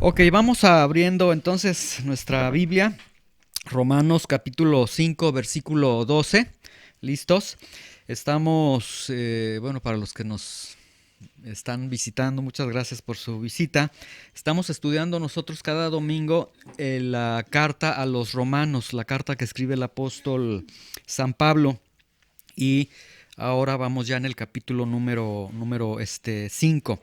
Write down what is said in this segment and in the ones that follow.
Ok, vamos abriendo entonces nuestra Biblia, Romanos capítulo 5, versículo 12. ¿Listos? Estamos, bueno, para los que nos están visitando, muchas gracias por su visita. Estamos estudiando nosotros cada domingo la carta a los romanos, la carta que escribe el apóstol San Pablo. Y ahora vamos ya en el capítulo número 5.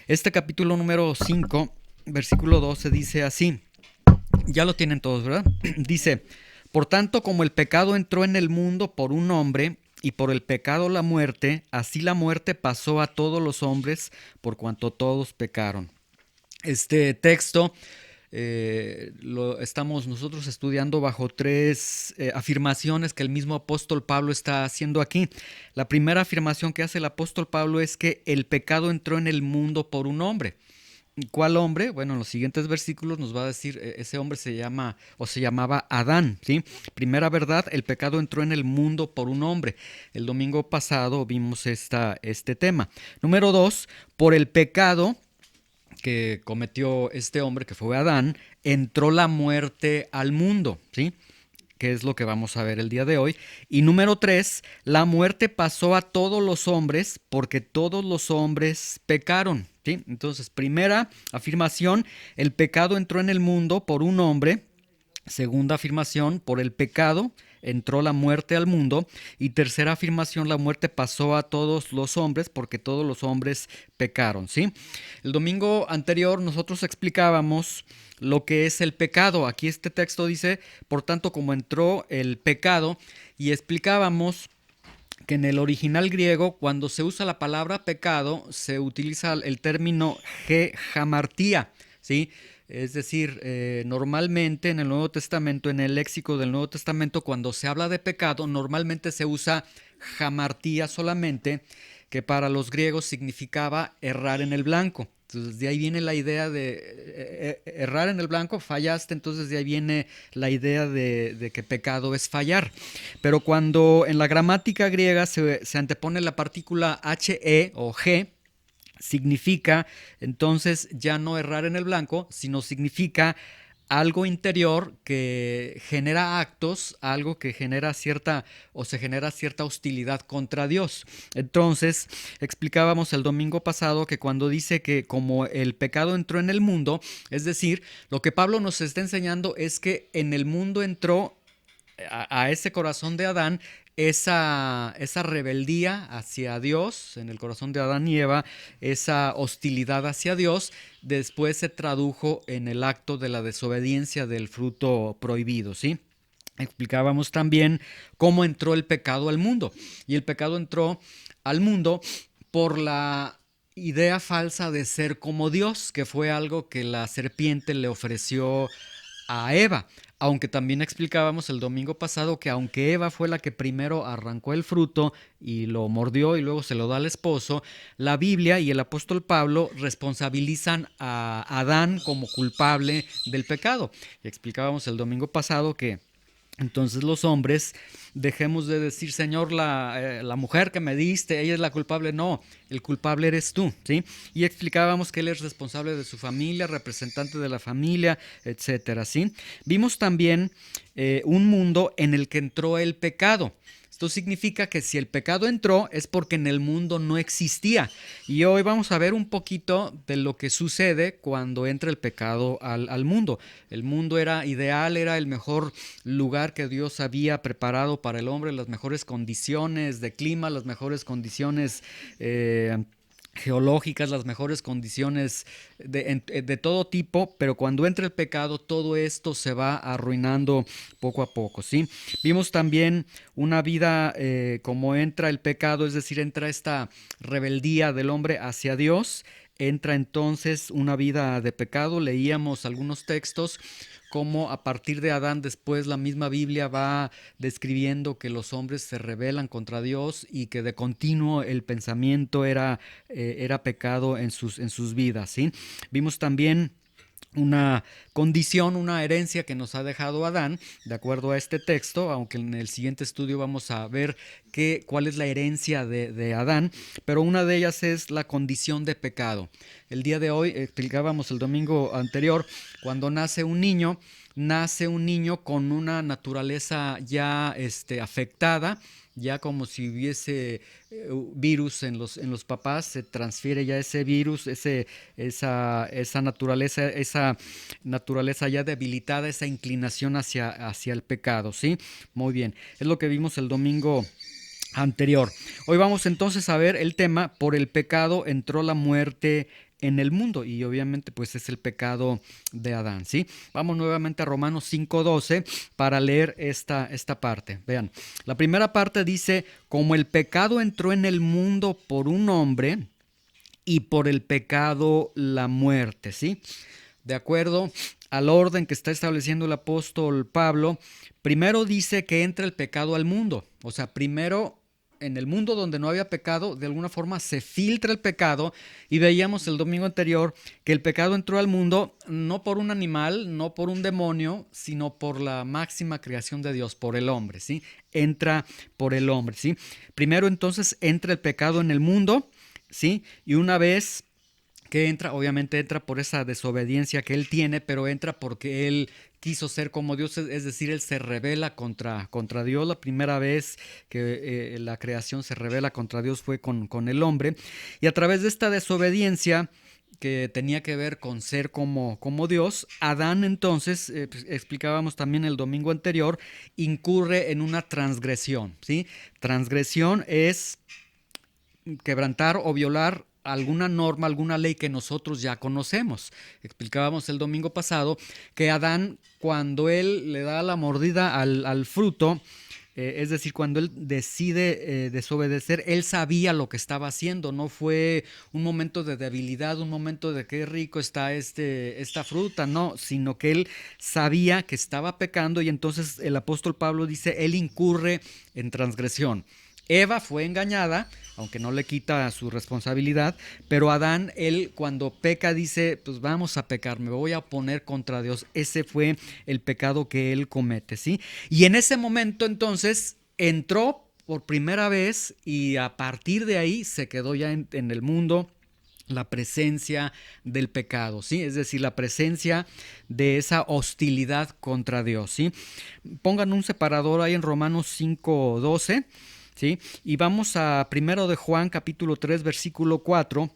Este capítulo número 5, versículo 12 dice así. Ya lo tienen todos, ¿verdad? Dice, por tanto, como el pecado entró en el mundo por un hombre, y por el pecado la muerte, así la muerte pasó a todos los hombres, por cuanto todos pecaron. Este texto lo estamos nosotros estudiando bajo tres afirmaciones que el mismo apóstol Pablo está haciendo aquí. La primera afirmación que hace el apóstol Pablo es que el pecado entró en el mundo por un hombre. ¿Cuál hombre? Bueno, en los siguientes versículos nos va a decir, ese hombre se llama o se llamaba Adán, ¿sí? Primera verdad, el pecado entró en el mundo por un hombre. El domingo pasado vimos este tema. Número dos, por el pecado que cometió este hombre, que fue Adán, entró la muerte al mundo, ¿sí? Que es lo que vamos a ver el día de hoy. Y número tres, la muerte pasó a todos los hombres porque todos los hombres pecaron, ¿sí? Entonces, primera afirmación, el pecado entró en el mundo por un hombre. Segunda afirmación, por el pecado entró la muerte al mundo. Y tercera afirmación, la muerte pasó a todos los hombres porque todos los hombres pecaron, ¿sí? El domingo anterior nosotros explicábamos lo que es el pecado. Aquí este texto dice, por tanto, como entró el pecado, y explicábamos que en el original griego, cuando se usa la palabra pecado, se utiliza el término hamartía, ¿sí? Es decir, normalmente en el Nuevo Testamento, en el léxico del Nuevo Testamento, cuando se habla de pecado, normalmente se usa hamartía solamente, que para los griegos significaba errar en el blanco. Entonces de ahí viene la idea de errar en el blanco, fallaste, entonces de ahí viene la idea de que pecado es fallar. Pero cuando en la gramática griega se antepone la partícula he o g, significa entonces ya no errar en el blanco, sino significa algo interior que genera actos, algo que genera cierta o se genera cierta hostilidad contra Dios. Entonces, explicábamos el domingo pasado que cuando dice que como el pecado entró en el mundo, es decir, lo que Pablo nos está enseñando es que en el mundo entró a ese corazón de Adán esa rebeldía hacia Dios, en el corazón de Adán y Eva, esa hostilidad hacia Dios, después se tradujo en el acto de la desobediencia del fruto prohibido, ¿sí? Explicábamos también cómo entró el pecado al mundo. Y el pecado entró al mundo por la idea falsa de ser como Dios, que fue algo que la serpiente le ofreció a Eva. Aunque también explicábamos el domingo pasado que aunque Eva fue la que primero arrancó el fruto y lo mordió y luego se lo da al esposo, la Biblia y el apóstol Pablo responsabilizan a Adán como culpable del pecado. Y explicábamos el domingo pasado que entonces los hombres dejemos de decir, Señor, la mujer que me diste, ella es la culpable. No, el culpable eres tú, ¿sí? Y explicábamos que Él es responsable de su familia, representante de la familia, etcétera, ¿sí? Vimos también un mundo en el que entró el pecado. Esto significa que si el pecado entró es porque en el mundo no existía. Y hoy vamos a ver un poquito de lo que sucede cuando entra el pecado al mundo. El mundo era ideal, era el mejor lugar que Dios había preparado para el hombre, las mejores condiciones de clima, las mejores condiciones geológicas, las mejores condiciones de todo tipo, pero cuando entra el pecado, todo esto se va arruinando poco a poco, ¿sí? Vimos también una vida como entra el pecado, es decir, entra esta rebeldía del hombre hacia Dios, entra entonces una vida de pecado. Leíamos algunos textos como a partir de Adán después la misma Biblia va describiendo que los hombres se rebelan contra Dios y que de continuo el pensamiento era pecado en sus vidas, ¿sí? Vimos también una condición, una herencia que nos ha dejado Adán, de acuerdo a este texto, aunque en el siguiente estudio vamos a ver cuál es la herencia de Adán, pero una de ellas es la condición de pecado. El día de hoy, explicábamos el domingo anterior, cuando nace un niño con una naturaleza ya afectada, ya como si hubiese virus en los papás, se transfiere ya ese virus, esa naturaleza ya debilitada, esa inclinación hacia el pecado, ¿sí? Muy bien, es lo que vimos el domingo anterior. Hoy vamos entonces a ver el tema: por el pecado entró la muerte en el mundo, y obviamente pues es el pecado de Adán, ¿sí? Vamos nuevamente a Romanos 5:12 para leer esta parte. Vean, la primera parte dice: como el pecado entró en el mundo por un hombre, y por el pecado la muerte, ¿sí? De acuerdo al orden que está estableciendo el apóstol Pablo, primero dice que entra el pecado al mundo. O sea, primero en el mundo donde no había pecado, de alguna forma se filtra el pecado, y veíamos el domingo anterior que el pecado entró al mundo no por un animal, no por un demonio, sino por la máxima creación de Dios, por el hombre, ¿sí? Entra por el hombre, ¿sí? Primero entonces entra el pecado en el mundo, ¿sí? Y una vez que entra, obviamente entra por esa desobediencia que él tiene, pero entra porque él quiso ser como Dios, es decir, él se rebela contra Dios. La primera vez que la creación se rebela contra Dios fue con el hombre, y a través de esta desobediencia que tenía que ver con ser como Dios, Adán entonces, pues, explicábamos también el domingo anterior, incurre en una transgresión, ¿sí? Transgresión es quebrantar o violar alguna norma, alguna ley que nosotros ya conocemos. Explicábamos el domingo pasado que Adán, cuando él le da la mordida al fruto, es decir, cuando él decide desobedecer, él sabía lo que estaba haciendo. No fue un momento de debilidad, un momento de qué rico está esta fruta, no, sino que él sabía que estaba pecando, y entonces el apóstol Pablo dice, él incurre en transgresión. Eva fue engañada, aunque no le quita su responsabilidad, pero Adán, él cuando peca dice, pues vamos a pecar, me voy a oponer contra Dios. Ese fue el pecado que él comete, ¿sí? Y en ese momento entonces entró por primera vez, y a partir de ahí se quedó ya en el mundo la presencia del pecado, ¿sí? Es decir, la presencia de esa hostilidad contra Dios, ¿sí? Pongan un separador ahí en Romanos 5:12, ¿sí? Y vamos a 1 de Juan capítulo 3 versículo 4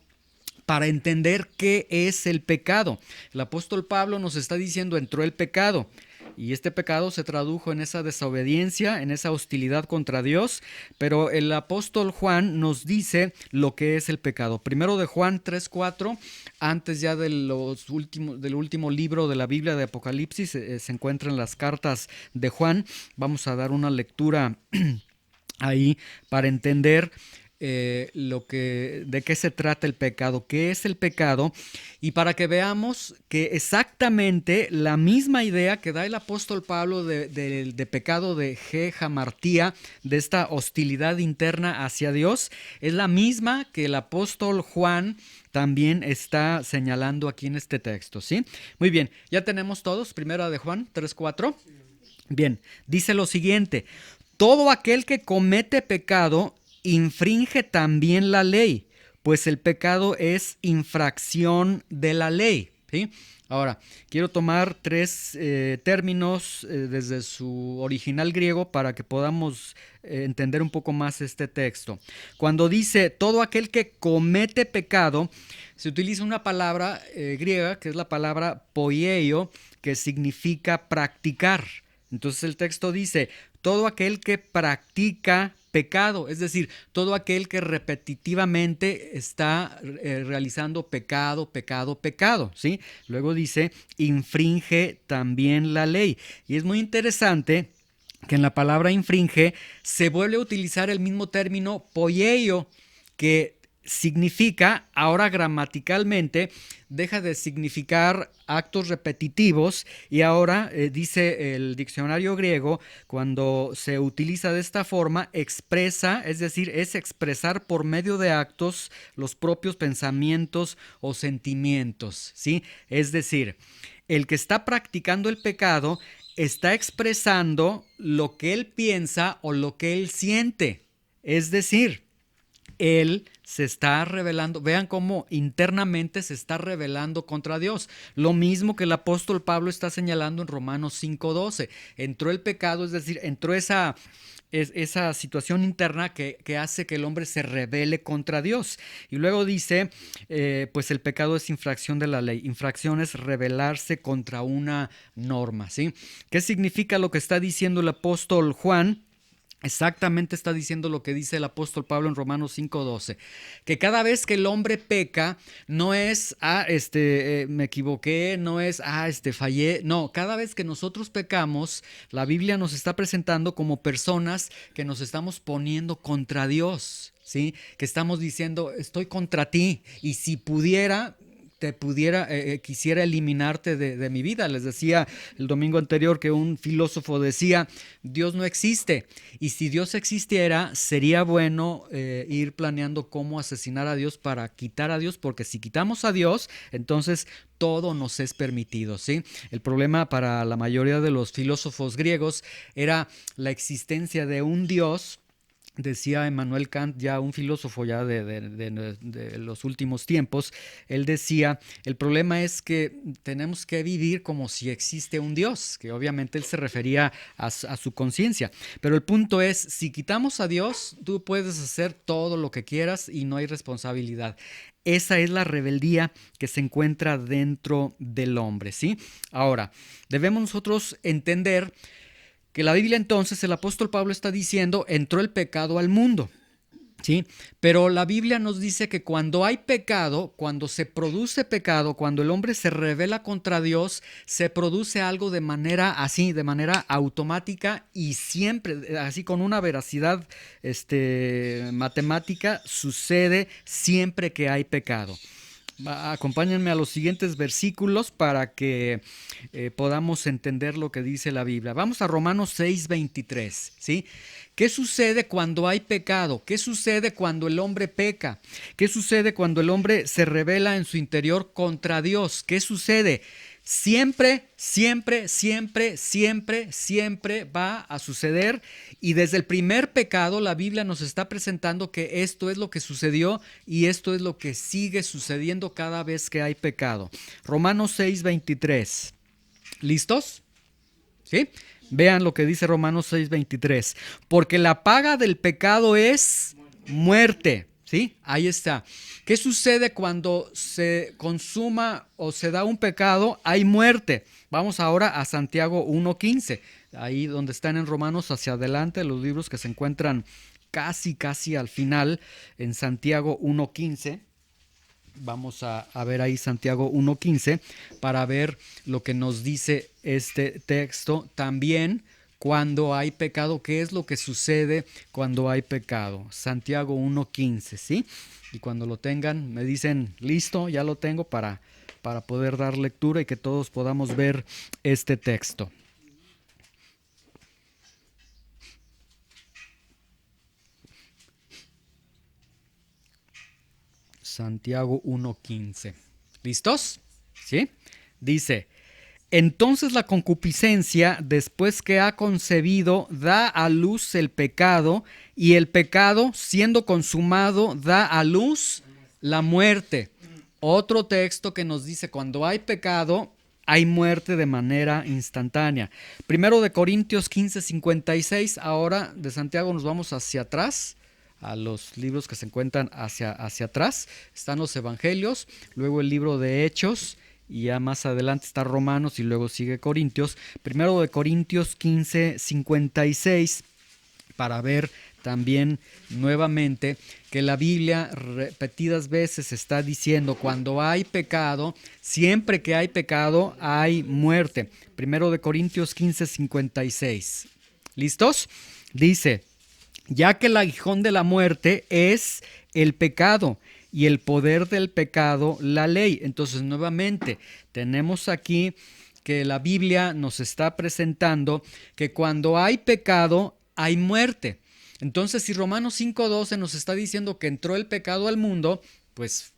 para entender qué es el pecado. El apóstol Pablo nos está diciendo, entró el pecado. Y este pecado se tradujo en esa desobediencia, en esa hostilidad contra Dios, pero el apóstol Juan nos dice lo que es el pecado. Primero de Juan 3:4, antes ya del último libro de la Biblia de Apocalipsis, se encuentran las cartas de Juan. Vamos a dar una lectura ahí para entender de qué se trata el pecado, qué es el pecado, y para que veamos que exactamente la misma idea que da el apóstol Pablo de pecado, de hamartía, de esta hostilidad interna hacia Dios, es la misma que el apóstol Juan también está señalando aquí en este texto, ¿sí? Muy bien, ya tenemos todos, primera de Juan 3:4. Bien, dice lo siguiente: todo aquel que comete pecado infringe también la ley, pues el pecado es infracción de la ley, ¿sí? Ahora, quiero tomar tres términos desde su original griego para que podamos entender un poco más este texto. Cuando dice todo aquel que comete pecado, se utiliza una palabra griega que es la palabra poieio, que significa practicar. Entonces el texto dice, todo aquel que practica pecado, es decir, todo aquel que repetitivamente está realizando pecado, ¿sí? Luego dice, infringe también la ley. Y es muy interesante que en la palabra infringe se vuelve a utilizar el mismo término poieio, que significa, ahora gramaticalmente, deja de significar actos repetitivos y ahora, dice el diccionario griego, cuando se utiliza de esta forma, expresa, es decir, es expresar por medio de actos los propios pensamientos o sentimientos, ¿sí? Es decir, el que está practicando el pecado está expresando lo que él piensa o lo que él siente, es decir, él se está rebelando. Vean cómo internamente se está rebelando contra Dios. Lo mismo que el apóstol Pablo está señalando en Romanos 5:12. Entró el pecado, es decir, entró esa situación interna que hace que el hombre se rebele contra Dios. Y luego dice, pues el pecado es infracción de la ley. Infracción es rebelarse contra una norma, ¿sí? ¿Qué significa lo que está diciendo el apóstol Juan? Exactamente está diciendo lo que dice el apóstol Pablo en Romanos 5:12, que cada vez que el hombre peca no es, me equivoqué, no es, fallé, no, cada vez que nosotros pecamos, la Biblia nos está presentando como personas que nos estamos poniendo contra Dios, ¿sí? Que estamos diciendo, estoy contra ti y si pudiera quisiera eliminarte de mi vida. Les decía el domingo anterior que un filósofo decía, Dios no existe, y si Dios existiera, sería bueno ir planeando cómo asesinar a Dios para quitar a Dios, porque si quitamos a Dios, entonces todo nos es permitido, ¿sí? El problema para la mayoría de los filósofos griegos era la existencia de un Dios. Decía Immanuel Kant, ya un filósofo ya de los últimos tiempos, él decía, el problema es que tenemos que vivir como si existe un Dios, que obviamente él se refería a su conciencia, pero el punto es, si quitamos a Dios, tú puedes hacer todo lo que quieras y no hay responsabilidad. Esa es la rebeldía que se encuentra dentro del hombre, ¿sí? Ahora, debemos nosotros entender que la Biblia entonces, el apóstol Pablo está diciendo, entró el pecado al mundo, ¿sí? Pero la Biblia nos dice que cuando hay pecado, cuando se produce pecado, cuando el hombre se rebela contra Dios, se produce algo de manera así, de manera automática y siempre, así con una veracidad matemática, sucede siempre que hay pecado. Acompáñenme a los siguientes versículos para que podamos entender lo que dice la Biblia. Vamos a Romanos 6:23, ¿sí? ¿Qué sucede cuando hay pecado? ¿Qué sucede cuando el hombre peca? ¿Qué sucede cuando el hombre se rebela en su interior contra Dios? ¿Qué sucede? Siempre, siempre, siempre, siempre, siempre va a suceder, y desde el primer pecado la Biblia nos está presentando que esto es lo que sucedió y esto es lo que sigue sucediendo cada vez que hay pecado. Romanos 6:23. ¿Listos? ¿Sí? Vean lo que dice Romanos 6:23. Porque la paga del pecado es muerte. ¿Sí? Ahí está. ¿Qué sucede cuando se consuma o se da un pecado? Hay muerte. Vamos ahora a Santiago 1:15. Ahí donde están en Romanos hacia adelante, los libros que se encuentran casi al final, en Santiago 1:15. Vamos a ver ahí Santiago 1:15 para ver lo que nos dice este texto. También cuando hay pecado, ¿qué es lo que sucede cuando hay pecado? Santiago 1:15, ¿sí? Y cuando lo tengan, me dicen, listo, ya lo tengo para poder dar lectura y que todos podamos ver este texto. Santiago 1:15. ¿Listos? ¿Sí? Dice, entonces la concupiscencia, después que ha concebido, da a luz el pecado, y el pecado, siendo consumado, da a luz la muerte. Otro texto que nos dice, cuando hay pecado, hay muerte de manera instantánea. Primero de Corintios 15:56, ahora de Santiago nos vamos hacia atrás, a los libros que se encuentran hacia atrás. Están los evangelios, luego el libro de Hechos, y ya más adelante está Romanos y luego sigue Corintios. Primero de Corintios 15:56, para ver también nuevamente que la Biblia repetidas veces está diciendo, cuando hay pecado, siempre que hay pecado, hay muerte. Primero de Corintios 15:56. ¿Listos? Dice, ya que el aguijón de la muerte es el pecado y el poder del pecado, la ley. Entonces, nuevamente, tenemos aquí que la Biblia nos está presentando que cuando hay pecado, hay muerte. Entonces, si Romanos 5:12 nos está diciendo que entró el pecado al mundo, pues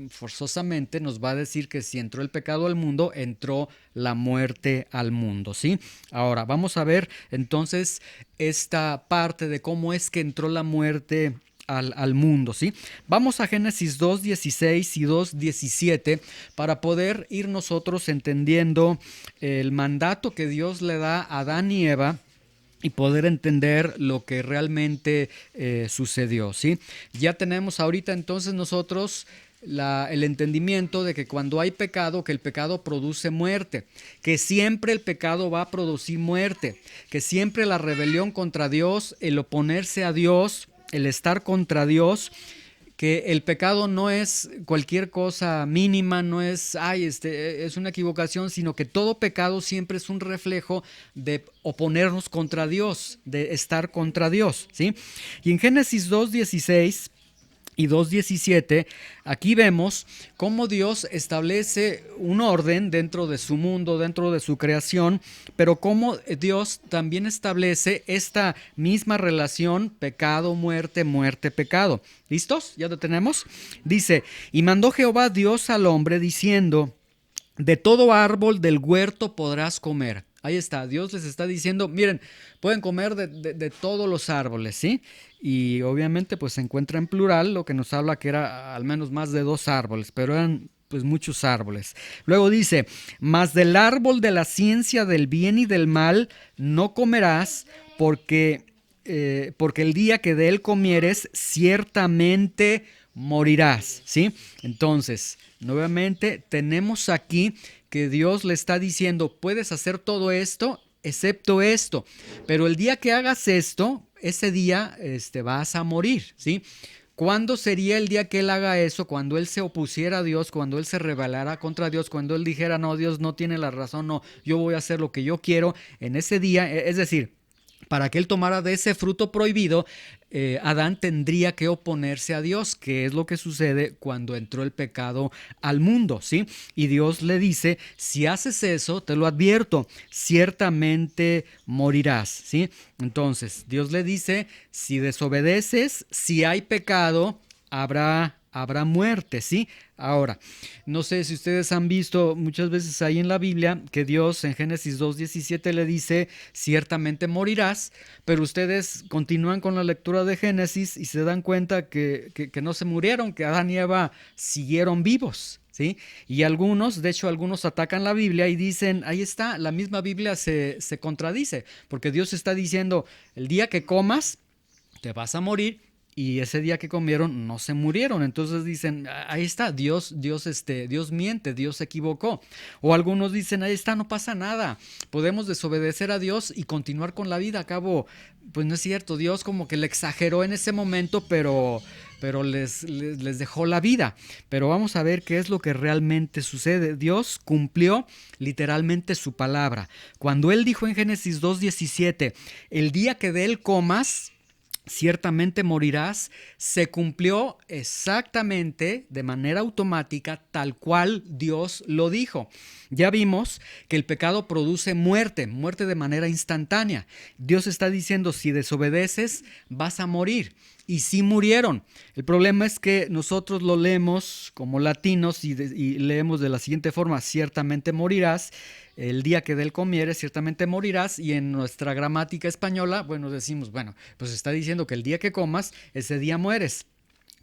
forzosamente nos va a decir que si entró el pecado al mundo, entró la muerte al mundo, ¿sí? Ahora, vamos a ver entonces esta parte de cómo es que entró la muerte al mundo, ¿sí? Vamos a Génesis 2:16 y 2:17 para poder ir nosotros entendiendo el mandato que Dios le da a Adán y Eva y poder entender lo que realmente sucedió, ¿sí? Ya tenemos ahorita entonces nosotros el entendimiento de que cuando hay pecado, que el pecado produce muerte, que siempre el pecado va a producir muerte, que siempre la rebelión contra Dios, el oponerse a Dios, el estar contra Dios, que el pecado no es cualquier cosa mínima, no es, es una equivocación, sino que todo pecado siempre es un reflejo de oponernos contra Dios, de estar contra Dios, ¿sí? Y en Génesis 2:16 y 2:17, aquí vemos cómo Dios establece un orden dentro de su mundo, dentro de su creación, pero cómo Dios también establece esta misma relación pecado, muerte, muerte, pecado. ¿Listos? ¿Ya lo tenemos? Dice, y mandó Jehová Dios al hombre diciendo, de todo árbol del huerto podrás comer. Ahí está, Dios les está diciendo, miren, pueden comer de todos los árboles, ¿sí? Y obviamente pues se encuentra en plural, lo que nos habla que era al menos más de 2 árboles, pero eran pues muchos árboles. Luego dice, mas del árbol de la ciencia del bien y del mal no comerás, porque el día que de él comieres, ciertamente morirás, ¿sí? Entonces, nuevamente tenemos aquí que Dios le está diciendo, puedes hacer todo esto, excepto esto, pero el día que hagas esto, ese día vas a morir, ¿sí? ¿Cuándo sería el día que él haga eso? Cuando él se opusiera a Dios, cuando él se rebelara contra Dios, cuando él dijera, no, Dios no tiene la razón, no, yo voy a hacer lo que yo quiero en ese día, es decir, para que él tomara de ese fruto prohibido, Adán tendría que oponerse a Dios, que es lo que sucede cuando entró el pecado al mundo, ¿sí? Y Dios le dice, si haces eso, te lo advierto, ciertamente morirás, ¿sí? Entonces, Dios le dice, si desobedeces, si hay pecado, habrá muerte, ¿sí? Ahora, no sé si ustedes han visto muchas veces ahí en la Biblia que Dios en Génesis 2:17 le dice, ciertamente morirás, pero ustedes continúan con la lectura de Génesis y se dan cuenta que no se murieron, que Adán y Eva siguieron vivos, ¿sí? Y algunos, de hecho algunos atacan la Biblia y dicen, ahí está, la misma Biblia se contradice, porque Dios está diciendo, el día que comas, te vas a morir. Y ese día que comieron no se murieron. Entonces dicen, ahí está, Dios miente, Dios se equivocó. O algunos dicen, ahí está, no pasa nada. Podemos desobedecer a Dios y continuar con la vida. A cabo, pues no es cierto, Dios como que le exageró en ese momento, pero les dejó la vida. Pero vamos a ver qué es lo que realmente sucede. Dios cumplió literalmente su palabra. Cuando Él dijo en Génesis 2:17, el día que de él comas, ciertamente morirás, se cumplió exactamente de manera automática tal cual Dios lo dijo. Ya vimos que el pecado produce muerte de manera instantánea. Dios está diciendo, si desobedeces, vas a morir. Y sí murieron. El problema es que nosotros lo leemos como latinos y leemos de la siguiente forma, ciertamente morirás. El día que de él comieres, ciertamente morirás. Y en nuestra gramática española, bueno, decimos, bueno, pues está diciendo que el día que comas, ese día mueres.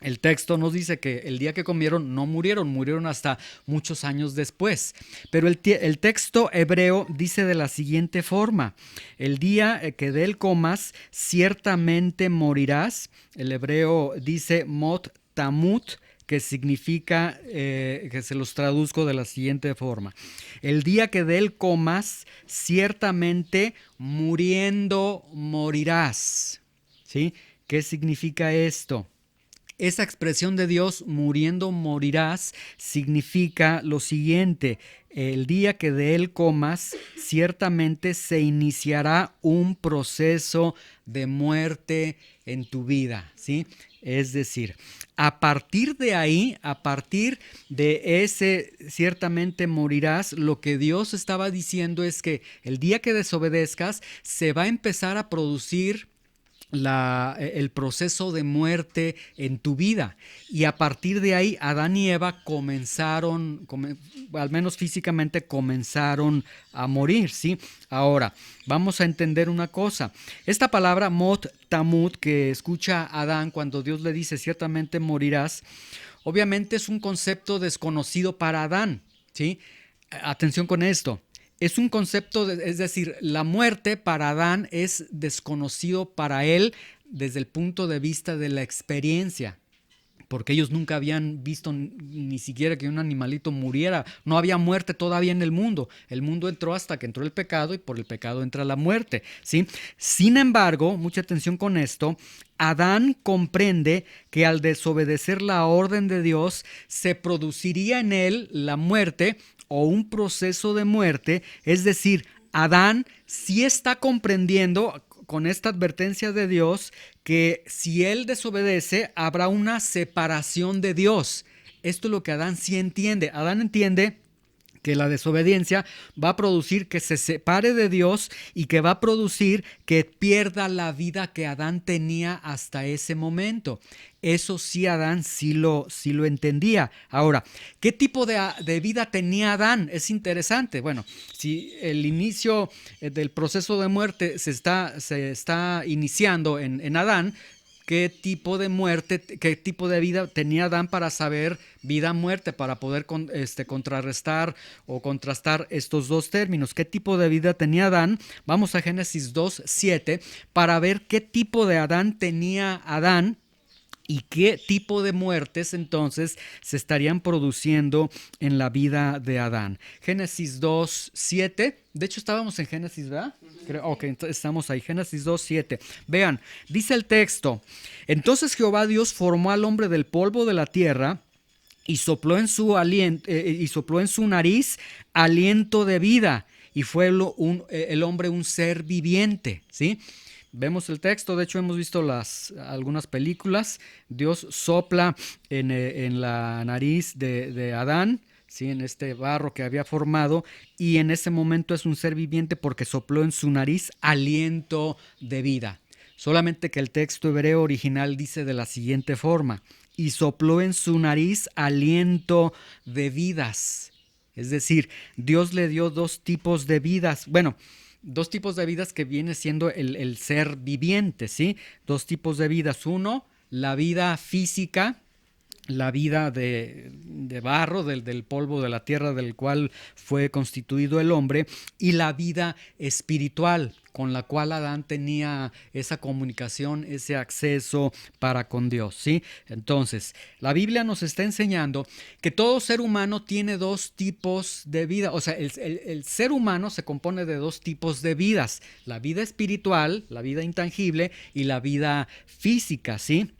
El texto nos dice que el día que comieron no murieron, murieron hasta muchos años después. Pero el texto hebreo dice de la siguiente forma, el día que de él comas, ciertamente morirás. El hebreo dice mot tamut, que significa, que se los traduzco de la siguiente forma. El día que de él comas, ciertamente muriendo morirás. ¿Sí? ¿Qué significa esto? Esa expresión de Dios, muriendo morirás, significa lo siguiente, el día que de él comas, ciertamente se iniciará un proceso de muerte en tu vida, ¿sí? Es decir, a partir de ahí, a partir de ese ciertamente morirás, lo que Dios estaba diciendo es que el día que desobedezcas se va a empezar a producir el proceso de muerte en tu vida. Y a partir de ahí, Adán y Eva al menos físicamente, comenzaron a morir, ¿sí? Ahora, vamos a entender una cosa. Esta palabra Mot Tamut que escucha Adán cuando Dios le dice ciertamente morirás, obviamente es un concepto desconocido para Adán, ¿sí? Atención con esto. Es un concepto, es decir, la muerte para Adán es desconocido para él desde el punto de vista de la experiencia, porque ellos nunca habían visto ni siquiera que un animalito muriera. No había muerte todavía en el mundo. El mundo entró hasta que entró el pecado y por el pecado entra la muerte, ¿sí? Sin embargo, mucha atención con esto, Adán comprende que al desobedecer la orden de Dios se produciría en él la muerte o un proceso de muerte, es decir, Adán sí está comprendiendo con esta advertencia de Dios que si él desobedece habrá una separación de Dios. Esto es lo que Adán sí entiende. Adán entiende que la desobediencia va a producir que se separe de Dios y que va a producir que pierda la vida que Adán tenía hasta ese momento. Eso sí, Adán sí lo entendía. Ahora, ¿qué tipo de vida tenía Adán? Es interesante. Bueno, si el inicio del proceso de muerte se está iniciando en Adán, qué tipo de muerte, qué tipo de vida tenía Adán para saber vida-muerte, para poder contrarrestar o contrastar estos dos términos. ¿Qué tipo de vida tenía Adán? Vamos a Génesis 2:7 para ver qué tipo de Adán tenía Adán y qué tipo de muertes entonces se estarían produciendo en la vida de Adán. Génesis 2:7. De hecho, estábamos en Génesis, ¿verdad? Ok, entonces estamos ahí. Génesis 2:7. Vean, dice el texto: entonces Jehová Dios formó al hombre del polvo de la tierra y sopló en su nariz aliento de vida, y fue el hombre un ser viviente, ¿sí? Vemos el texto, de hecho hemos visto algunas películas. Dios sopla en la nariz de Adán, ¿sí? En este barro que había formado, y en ese momento es un ser viviente porque sopló en su nariz aliento de vida. Solamente que el texto hebreo original dice de la siguiente forma: y sopló en su nariz aliento de vidas. Es decir, Dios le dio dos tipos de vidas. Bueno, dos tipos de vidas que viene siendo el ser viviente, ¿sí? Dos tipos de vidas. Uno, la vida física, la vida de barro, del polvo de la tierra del cual fue constituido el hombre, y la vida espiritual, con la cual Adán tenía esa comunicación, ese acceso para con Dios, ¿sí? Entonces, la Biblia nos está enseñando que todo ser humano tiene dos tipos de vida. O sea, el ser humano se compone de dos tipos de vidas: la vida espiritual, la vida intangible, y la vida física, ¿sí?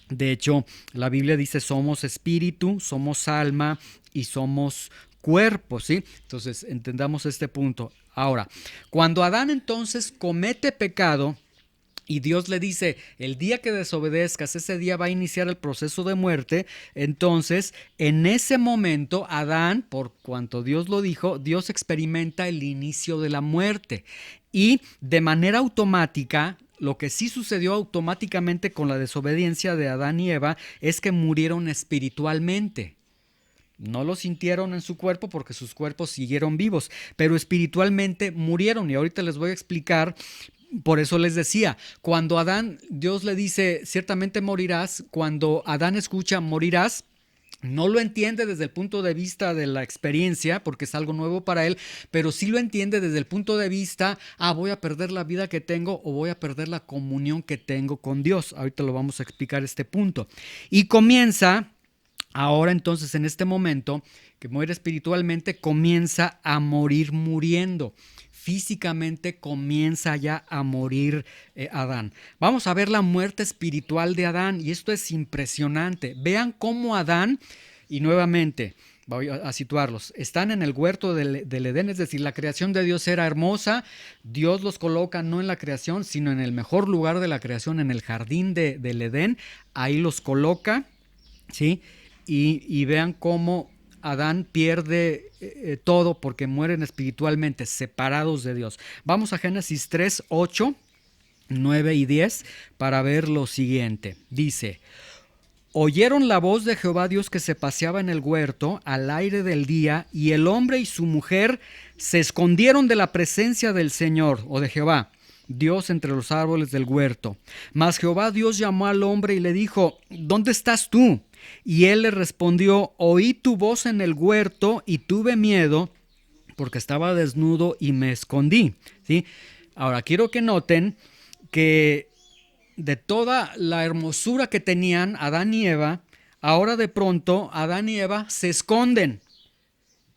De hecho, la Biblia dice somos espíritu, somos alma y somos cuerpo, ¿sí? Entonces, entendamos este punto. Ahora, cuando Adán entonces comete pecado y Dios le dice, el día que desobedezcas, ese día va a iniciar el proceso de muerte, entonces, en ese momento, Adán, por cuanto Dios lo dijo, Dios experimenta el inicio de la muerte. Y de manera automática, lo que sí sucedió automáticamente con la desobediencia de Adán y Eva es que murieron espiritualmente. No lo sintieron en su cuerpo porque sus cuerpos siguieron vivos, pero espiritualmente murieron. Y ahorita les voy a explicar. Por eso les decía, cuando Adán, Dios le dice, ciertamente morirás, cuando Adán escucha morirás, no lo entiende desde el punto de vista de la experiencia, porque es algo nuevo para él, pero sí lo entiende desde el punto de vista, voy a perder la vida que tengo o voy a perder la comunión que tengo con Dios. Ahorita lo vamos a explicar este punto. Y comienza, ahora entonces en este momento, que muere espiritualmente, comienza a morir muriendo. Físicamente comienza ya a morir Adán. Vamos a ver la muerte espiritual de Adán y esto es impresionante. Vean cómo Adán, y nuevamente, Voy a situarlos. Están en el huerto del Edén, es decir, la creación de Dios era hermosa. Dios los coloca no en la creación, sino en el mejor lugar de la creación, en el jardín del Edén. Ahí los coloca, ¿sí? Y vean cómo Adán pierde todo porque mueren espiritualmente, separados de Dios. Vamos a Génesis 3, 8, 9 y 10 para ver lo siguiente. Dice: oyeron la voz de Jehová Dios que se paseaba en el huerto al aire del día, y el hombre y su mujer se escondieron de la presencia del Señor, o de Jehová Dios, entre los árboles del huerto. Mas Jehová Dios llamó al hombre y le dijo: ¿dónde estás tú? Y él le respondió: oí tu voz en el huerto y tuve miedo porque estaba desnudo y me escondí. ¿Sí? Ahora quiero que noten que de toda la hermosura que tenían Adán y Eva, ahora de pronto Adán y Eva se esconden.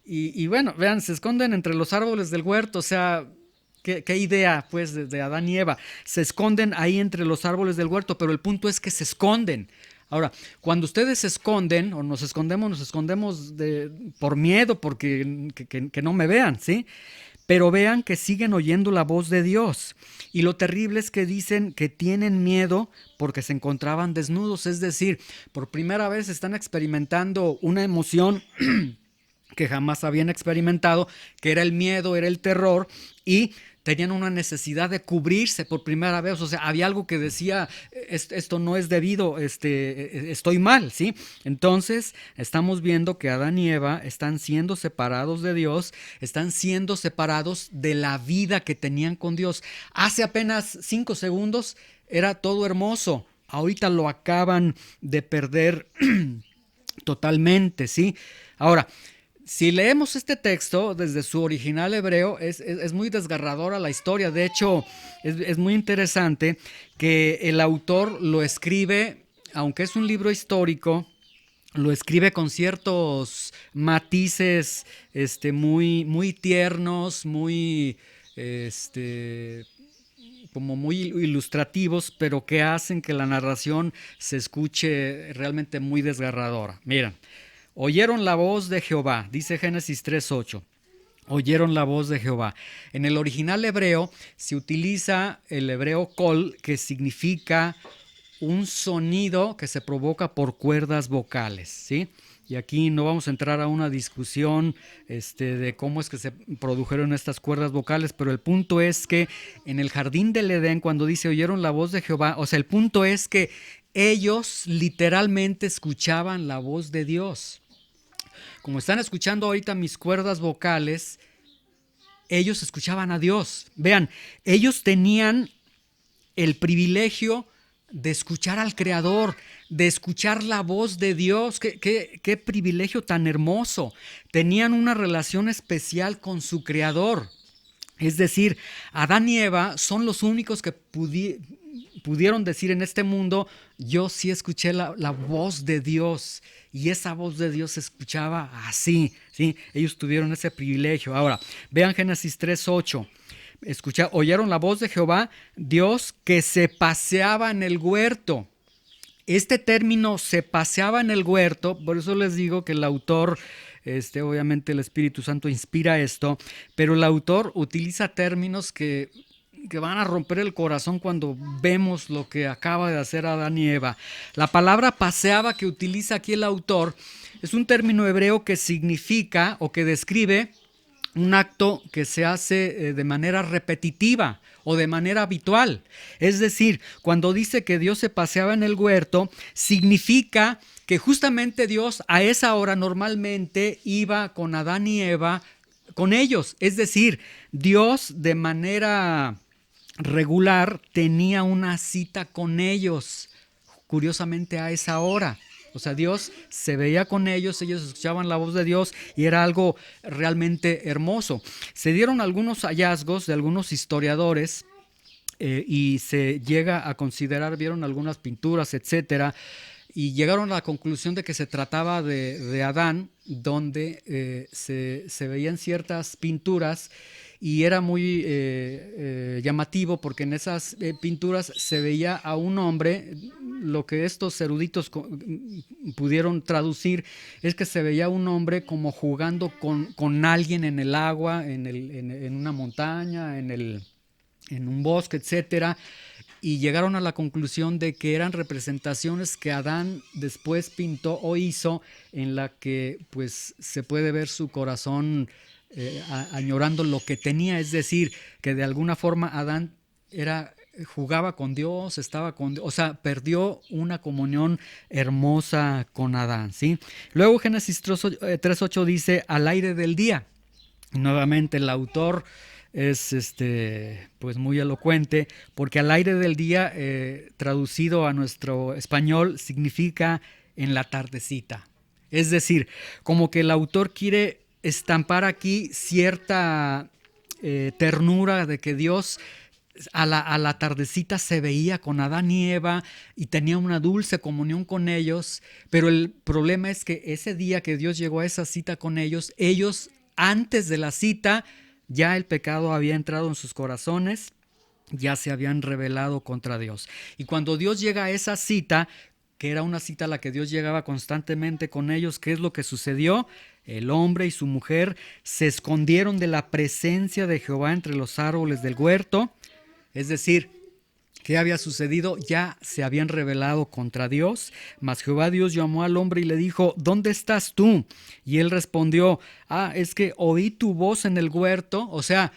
Y bueno, vean, se esconden entre los árboles del huerto. O sea, qué idea pues de Adán y Eva. Se esconden ahí entre los árboles del huerto, pero el punto es que se esconden. Ahora, cuando ustedes se esconden o nos escondemos por miedo, porque que no me vean, ¿sí? Pero vean que siguen oyendo la voz de Dios. Y lo terrible es que dicen que tienen miedo porque se encontraban desnudos. Es decir, por primera vez están experimentando una emoción que jamás habían experimentado, que era el miedo, era el terror, y tenían una necesidad de cubrirse por primera vez. O sea, había algo que decía: esto no es debido, estoy mal, ¿sí? Entonces, estamos viendo que Adán y Eva están siendo separados de Dios, están siendo separados de la vida que tenían con Dios. Hace apenas 5 segundos era todo hermoso, ahorita lo acaban de perder totalmente, ¿sí? Ahora, si leemos este texto desde su original hebreo, es muy desgarradora la historia. De hecho, es muy interesante que el autor lo escribe, aunque es un libro histórico, lo escribe con ciertos matices muy, muy tiernos, muy, como muy ilustrativos, pero que hacen que la narración se escuche realmente muy desgarradora. Mira. Oyeron la voz de Jehová, dice Génesis 3:8. Oyeron la voz de Jehová. En el original hebreo se utiliza el hebreo kol, que significa un sonido que se provoca por cuerdas vocales, ¿sí? Y aquí no vamos a entrar a una discusión de cómo es que se produjeron estas cuerdas vocales, pero el punto es que en el jardín del Edén, cuando dice oyeron la voz de Jehová, o sea, el punto es que ellos literalmente escuchaban la voz de Dios. Como están escuchando ahorita mis cuerdas vocales, ellos escuchaban a Dios. Vean, ellos tenían el privilegio de escuchar al Creador, de escuchar la voz de Dios. Qué privilegio tan hermoso. Tenían una relación especial con su Creador. Es decir, Adán y Eva son los únicos que pudieron decir en este mundo: yo sí escuché la voz de Dios, y esa voz de Dios se escuchaba así, ¿sí? Ellos tuvieron ese privilegio. Ahora, vean Génesis 3:8. Oyeron la voz de Jehová, Dios, que se paseaba en el huerto. Este término, se paseaba en el huerto, por eso les digo que el autor, obviamente el Espíritu Santo inspira esto, pero el autor utiliza términos que van a romper el corazón cuando vemos lo que acaba de hacer Adán y Eva. La palabra paseaba que utiliza aquí el autor es un término hebreo que significa o que describe un acto que se hace de manera repetitiva o de manera habitual. Es decir, cuando dice que Dios se paseaba en el huerto, significa que justamente Dios a esa hora normalmente iba con Adán y Eva, con ellos. Es decir, Dios de manera regular tenía una cita con ellos, curiosamente a esa hora. O sea, Dios se veía con ellos escuchaban la voz de Dios y era algo realmente hermoso. Se dieron algunos hallazgos de algunos historiadores y se llega a considerar, vieron algunas pinturas, etcétera, y llegaron a la conclusión de que se trataba de Adán, donde se veían ciertas pinturas y era muy llamativo porque en esas pinturas se veía a un hombre. Lo que estos eruditos pudieron traducir es que se veía un hombre como jugando con alguien en el agua, en una montaña, en un bosque, etcétera, y llegaron a la conclusión de que eran representaciones que Adán después pintó o hizo, en la que pues se puede ver su corazón añorando lo que tenía, es decir, que de alguna forma Adán jugaba con Dios, estaba con Dios, o sea, perdió una comunión hermosa con Adán, ¿sí? Luego Génesis 3:8 dice, al aire del día. Nuevamente el autor es pues muy elocuente, porque al aire del día, traducido a nuestro español, significa en la tardecita. Es decir, como que el autor quiere estampar aquí cierta ternura de que Dios a la tardecita se veía con Adán y Eva y tenía una dulce comunión con ellos, pero el problema es que ese día que Dios llegó a esa cita con ellos, antes de la cita, ya el pecado había entrado en sus corazones, ya se habían rebelado contra Dios. Y cuando Dios llega a esa cita, que era una cita a la que Dios llegaba constantemente con ellos, ¿qué es lo que sucedió? El hombre y su mujer se escondieron de la presencia de Jehová entre los árboles del huerto. Es decir, ¿qué había sucedido? Ya se habían rebelado contra Dios, mas Jehová Dios llamó al hombre y le dijo, ¿dónde estás tú? Y él respondió, es que oí tu voz en el huerto, o sea,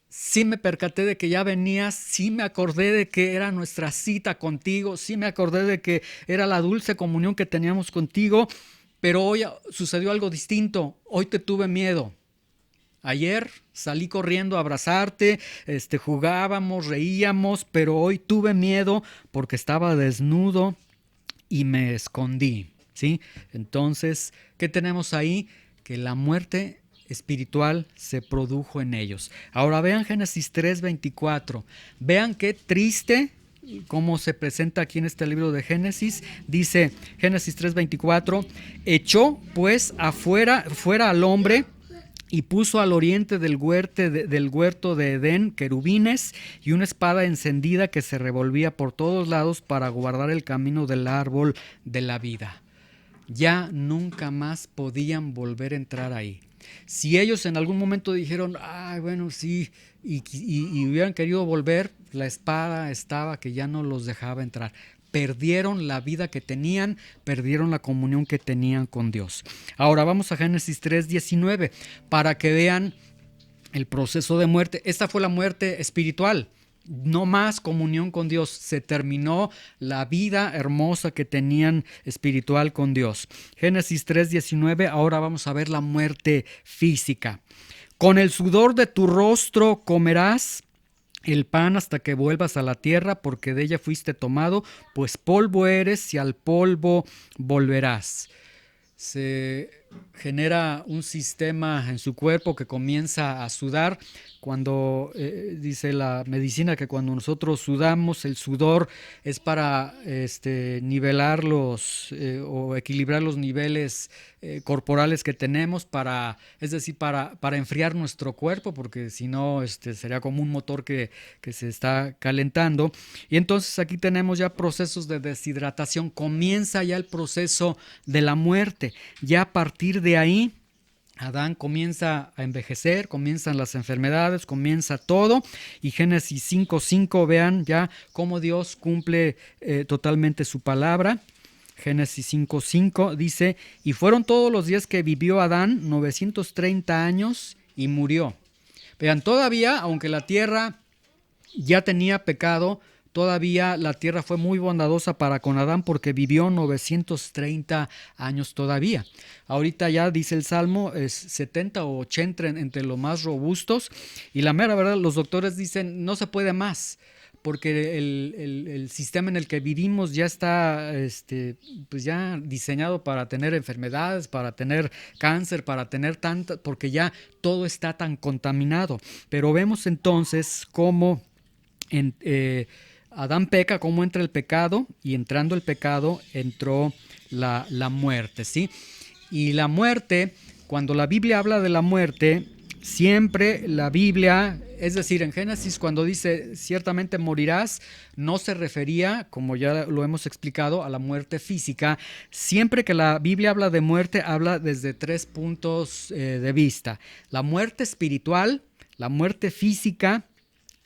sí me percaté de que ya venías, sí me acordé de que era nuestra cita contigo, sí me acordé de que era la dulce comunión que teníamos contigo, pero hoy sucedió algo distinto, hoy te tuve miedo. Ayer salí corriendo a abrazarte, jugábamos, reíamos, pero hoy tuve miedo porque estaba desnudo y me escondí, ¿sí? Entonces, ¿qué tenemos ahí? Que la muerte espiritual se produjo en ellos. Ahora vean Génesis 3:24. Vean qué triste cómo se presenta aquí en este libro de Génesis. Dice Génesis 3:24, echó pues fuera al hombre y puso al oriente del huerto de Edén querubines y una espada encendida que se revolvía por todos lados para guardar el camino del árbol de la vida. Ya nunca más podían volver a entrar ahí. Si ellos en algún momento dijeron, bueno, sí, y hubieran querido volver, la espada estaba que ya no los dejaba entrar. Perdieron la vida que tenían, perdieron la comunión que tenían con Dios. Ahora vamos a Génesis 3:19 para que vean el proceso de muerte. Esta fue la muerte espiritual. No más comunión con Dios. Se terminó la vida hermosa que tenían espiritual con Dios. Génesis 3:19, ahora vamos a ver la muerte física. Con el sudor de tu rostro comerás el pan hasta que vuelvas a la tierra, porque de ella fuiste tomado, pues polvo eres y al polvo volverás. Se genera un sistema en su cuerpo que comienza a sudar. Cuando dice la medicina que cuando nosotros sudamos, el sudor es para nivelar o equilibrar los niveles corporales que tenemos, es decir, para enfriar nuestro cuerpo, porque si no sería como un motor que se está calentando. Y entonces aquí tenemos ya procesos de deshidratación. Comienza ya el proceso de la muerte. Ya a partir de ahí, Adán comienza a envejecer, comienzan las enfermedades, comienza todo. Y Génesis 5:5, vean ya cómo Dios cumple totalmente su palabra. Génesis 5:5 dice, y fueron todos los días que vivió Adán 930 años y murió. Vean, todavía, aunque la tierra ya tenía pecado, todavía la tierra fue muy bondadosa para con Adán porque vivió 930 años todavía. Ahorita ya dice el Salmo, es 70 o 80 entre los más robustos, y la mera verdad, los doctores dicen no se puede más, porque el sistema en el que vivimos ya está pues ya diseñado para tener enfermedades, para tener cáncer, para tener porque ya todo está tan contaminado. Pero vemos entonces cómo Adán peca, cómo entra el pecado, y entrando el pecado entró la muerte, ¿sí? Y la muerte, cuando la Biblia habla de la muerte, Siempre la Biblia, es decir, en Génesis cuando dice ciertamente morirás, no se refería, como ya lo hemos explicado, a la muerte física. Siempre que la Biblia habla de muerte, habla desde tres puntos de vista. La muerte espiritual, la muerte física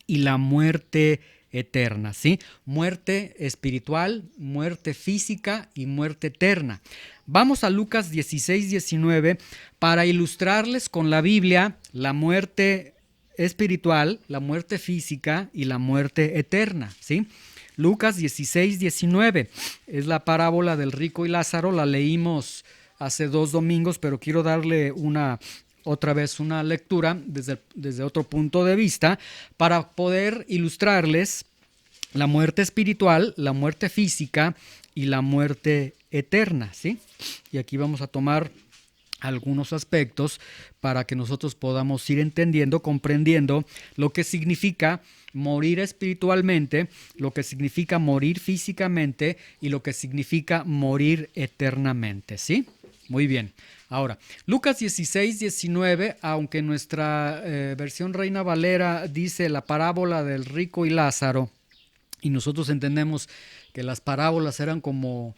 y la muerte eterna, ¿sí? Muerte espiritual, muerte física y muerte eterna. Vamos a Lucas 16-19 para ilustrarles con la Biblia la muerte espiritual, la muerte física y la muerte eterna, ¿sí? Lucas 16-19 es la parábola del rico y Lázaro, la leímos hace 2 domingos, pero quiero darle otra vez una lectura desde otro punto de vista para poder ilustrarles la muerte espiritual, la muerte física y la muerte eterna, ¿sí? Y aquí vamos a tomar algunos aspectos para que nosotros podamos ir entendiendo, comprendiendo lo que significa morir espiritualmente, lo que significa morir físicamente y lo que significa morir eternamente, ¿sí? Muy bien. Ahora, Lucas 16-19, aunque nuestra versión Reina Valera dice la parábola del rico y Lázaro, y nosotros entendemos que las parábolas eran como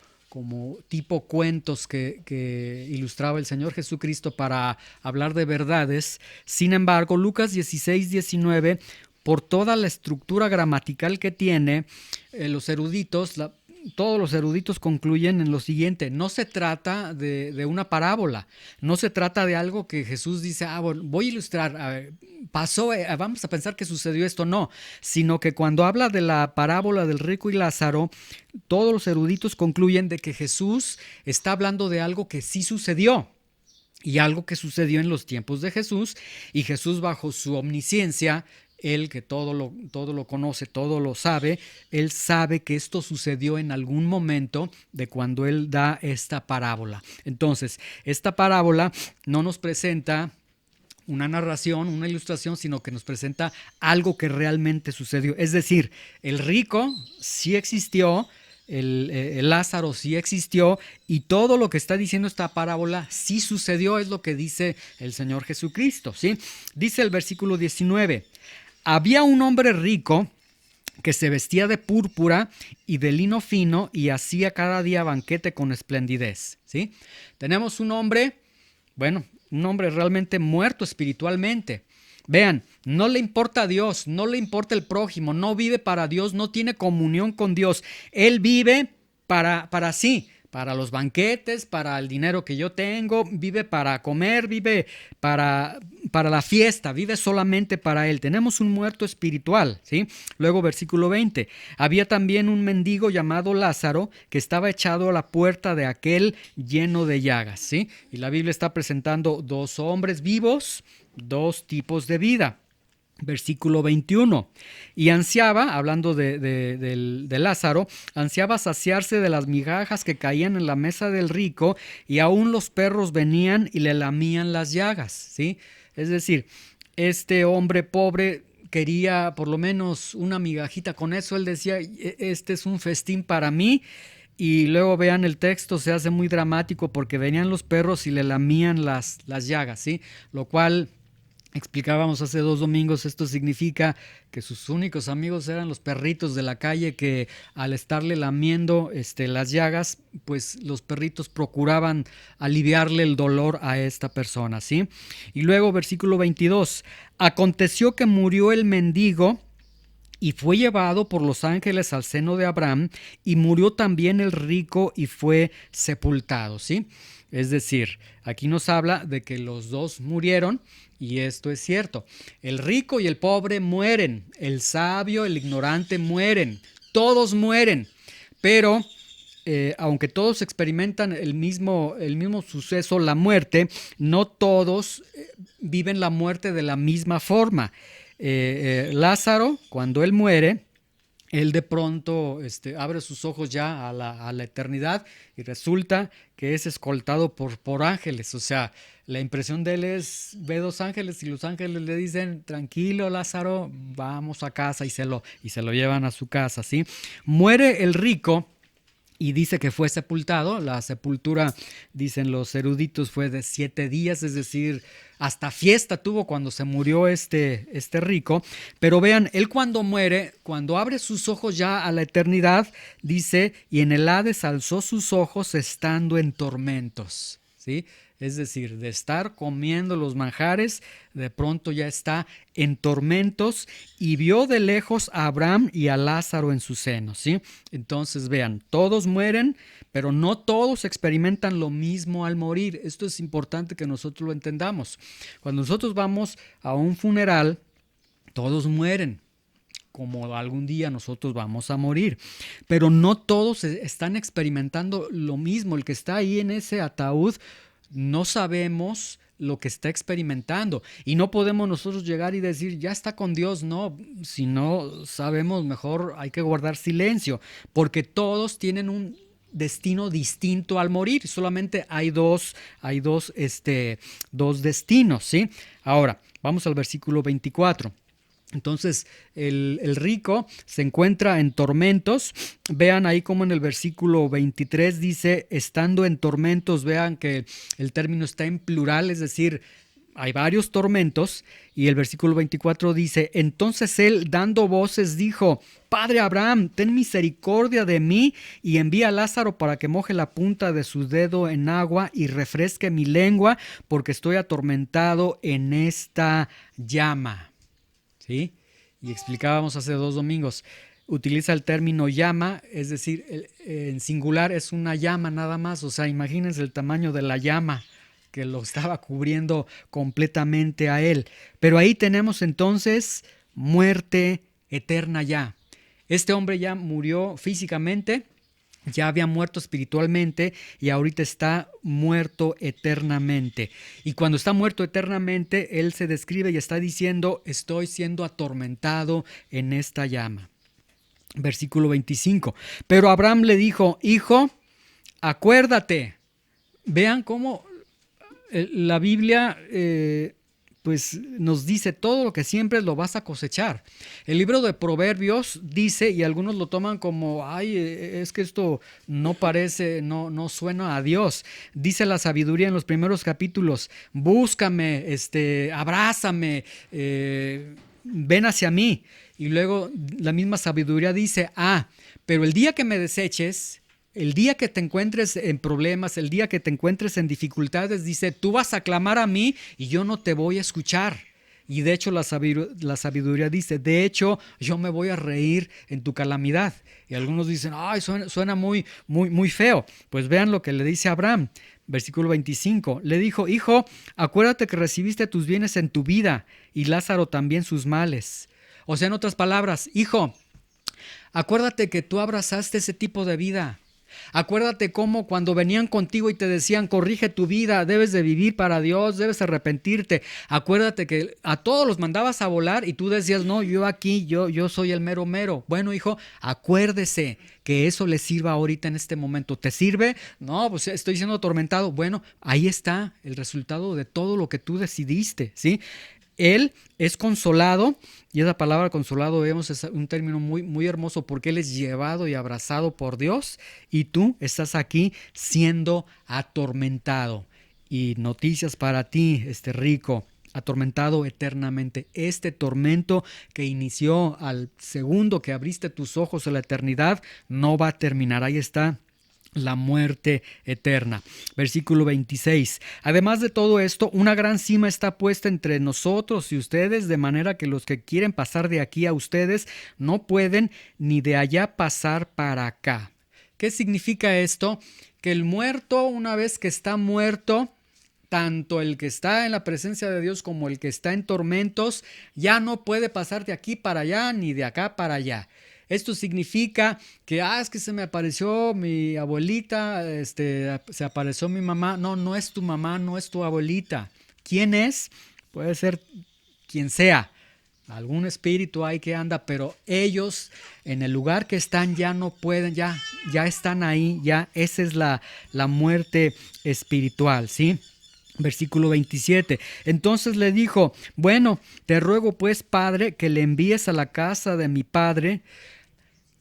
tipo cuentos que ilustraba el Señor Jesucristo para hablar de verdades. Sin embargo, Lucas 16-19, por toda la estructura gramatical que tiene, todos los eruditos concluyen en lo siguiente: no se trata de una parábola, no se trata de algo que Jesús dice, bueno, voy a ilustrar, a ver, pasó, vamos a pensar que sucedió esto, no, sino que cuando habla de la parábola del rico y Lázaro, todos los eruditos concluyen de que Jesús está hablando de algo que sí sucedió. Y algo que sucedió en los tiempos de Jesús, y Jesús, bajo su omnisciencia, él que todo lo conoce, todo lo sabe, él sabe que esto sucedió en algún momento de cuando él da esta parábola. Entonces, esta parábola no nos presenta una narración, una ilustración, sino que nos presenta algo que realmente sucedió. Es decir, el rico sí existió, el Lázaro sí existió, y todo lo que está diciendo esta parábola sí sucedió, es lo que dice el Señor Jesucristo, ¿sí? Dice el versículo 19, había un hombre rico que se vestía de púrpura y de lino fino y hacía cada día banquete con esplendidez, ¿sí? Tenemos un hombre realmente muerto espiritualmente. Vean, no le importa a Dios, no le importa el prójimo, no vive para Dios, no tiene comunión con Dios. Él vive para sí, para los banquetes, para el dinero que yo tengo, vive para comer, vive para la fiesta, vive solamente para él. Tenemos un muerto espiritual, ¿sí? Luego versículo 20, había también un mendigo llamado Lázaro que estaba echado a la puerta de aquel lleno de llagas, ¿sí? Y la Biblia está presentando dos hombres vivos, dos tipos de vida. Versículo 21, y ansiaba, hablando de Lázaro, ansiaba saciarse de las migajas que caían en la mesa del rico, y aún los perros venían y le lamían las llagas, ¿sí? Es decir, este hombre pobre quería por lo menos una migajita. Con eso él decía, este es un festín para mí. Y luego vean el texto, se hace muy dramático porque venían los perros y le lamían las llagas, ¿sí? Lo cual explicábamos hace 2 domingos, esto significa que sus únicos amigos eran los perritos de la calle, que al estarle lamiendo las llagas, pues los perritos procuraban aliviarle el dolor a esta persona, ¿sí? Y luego versículo 22, aconteció que murió el mendigo y fue llevado por los ángeles al seno de Abraham, y murió también el rico y fue sepultado, ¿sí? Es decir, aquí nos habla de que los dos murieron, y esto es cierto. El rico y el pobre mueren, el sabio, el ignorante mueren, todos mueren, pero aunque todos experimentan el mismo suceso, la muerte, no todos viven la muerte de la misma forma. Lázaro, cuando él muere, él de pronto abre sus ojos ya a la eternidad, y resulta que es escoltado por ángeles. O sea, la impresión de él es, ve 2 ángeles y los ángeles le dicen, tranquilo Lázaro, vamos a casa, y se lo llevan a su casa, ¿sí? Muere el rico, y dice que fue sepultado. La sepultura, dicen los eruditos, fue de 7 días, es decir, hasta fiesta tuvo cuando se murió este rico. Pero vean, él cuando muere, cuando abre sus ojos ya a la eternidad, dice, y en el Hades alzó sus ojos estando en tormentos, ¿sí? Es decir, de estar comiendo los manjares, de pronto ya está en tormentos y vio de lejos a Abraham y a Lázaro en su seno, ¿sí? Entonces vean, todos mueren, pero no todos experimentan lo mismo al morir. Esto es importante que nosotros lo entendamos. Cuando nosotros vamos a un funeral, todos mueren, como algún día nosotros vamos a morir, pero no todos están experimentando lo mismo. El que está ahí en ese ataúd, no sabemos lo que está experimentando y no podemos nosotros llegar y decir ya está con Dios. No, si no sabemos, mejor hay que guardar silencio, porque todos tienen un destino distinto al morir. Solamente hay dos destinos, ¿sí? Ahora, vamos al versículo 24. Entonces el rico se encuentra en tormentos. Vean ahí como en el versículo 23 dice, estando en tormentos. Vean que el término está en plural, es decir, hay varios tormentos. Y el versículo 24 dice, entonces él dando voces dijo, Padre Abraham, ten misericordia de mí y envía a Lázaro para que moje la punta de su dedo en agua y refresque mi lengua, porque estoy atormentado en esta llama. ¿Sí? Y explicábamos hace 2 domingos, utiliza el término llama, es decir, en singular es una llama nada más. O sea, imagínense el tamaño de la llama que lo estaba cubriendo completamente a él. Pero ahí tenemos entonces muerte eterna ya. Este hombre ya murió físicamente, ya había muerto espiritualmente y ahorita está muerto eternamente. Y cuando está muerto eternamente, él se describe y está diciendo, estoy siendo atormentado en esta llama. Versículo 25. Pero Abraham le dijo, hijo, acuérdate. Vean cómo la Biblia pues nos dice todo lo que siempre lo vas a cosechar. El libro de Proverbios dice, y algunos lo toman como, ay, es que esto no parece, no suena a Dios. Dice la sabiduría en los primeros capítulos, búscame, abrázame, ven hacia mí. Y luego la misma sabiduría dice, pero el día que me deseches, el día que te encuentres en problemas, el día que te encuentres en dificultades, dice, tú vas a clamar a mí y yo no te voy a escuchar. Y de hecho la sabiduría dice, de hecho yo me voy a reír en tu calamidad. Y algunos dicen, ay, suena muy feo. Pues vean lo que le dice Abraham. Versículo 25, le dijo, hijo, acuérdate que recibiste tus bienes en tu vida y Lázaro también sus males. O sea, en otras palabras, hijo, acuérdate que tú abrazaste ese tipo de vida. Acuérdate cómo cuando venían contigo y te decían, corrige tu vida, debes de vivir para Dios, debes arrepentirte. Acuérdate que a todos los mandabas a volar y tú decías, no, yo aquí, yo soy el mero mero. Bueno, hijo, acuérdese que eso le sirva ahorita en este momento. ¿Te sirve? No, pues estoy siendo atormentado. Bueno, ahí está el resultado de todo lo que tú decidiste, ¿sí? Él es consolado, y esa palabra consolado, vemos, es un término muy hermoso, porque él es llevado y abrazado por Dios, y tú estás aquí siendo atormentado. Y noticias para ti, rico, atormentado eternamente. Este tormento que inició al segundo que abriste tus ojos a la eternidad, no va a terminar. Ahí está la muerte eterna. Versículo 26. Además de todo esto, una gran cima está puesta entre nosotros y ustedes, de manera que los que quieren pasar de aquí a ustedes no pueden ni de allá pasar para acá. ¿Qué significa esto? Que el muerto, una vez que está muerto, tanto el que está en la presencia de Dios como el que está en tormentos, ya no puede pasar de aquí para allá ni de acá para allá. Esto significa que, es que se me apareció mi abuelita, se apareció mi mamá. No, no es tu mamá, no es tu abuelita. ¿Quién es? Puede ser quien sea. Algún espíritu hay que anda, pero ellos en el lugar que están ya no pueden, ya están ahí, ya esa es la muerte espiritual, ¿sí? Versículo 27. Entonces le dijo, bueno, te ruego pues, Padre, que le envíes a la casa de mi padre.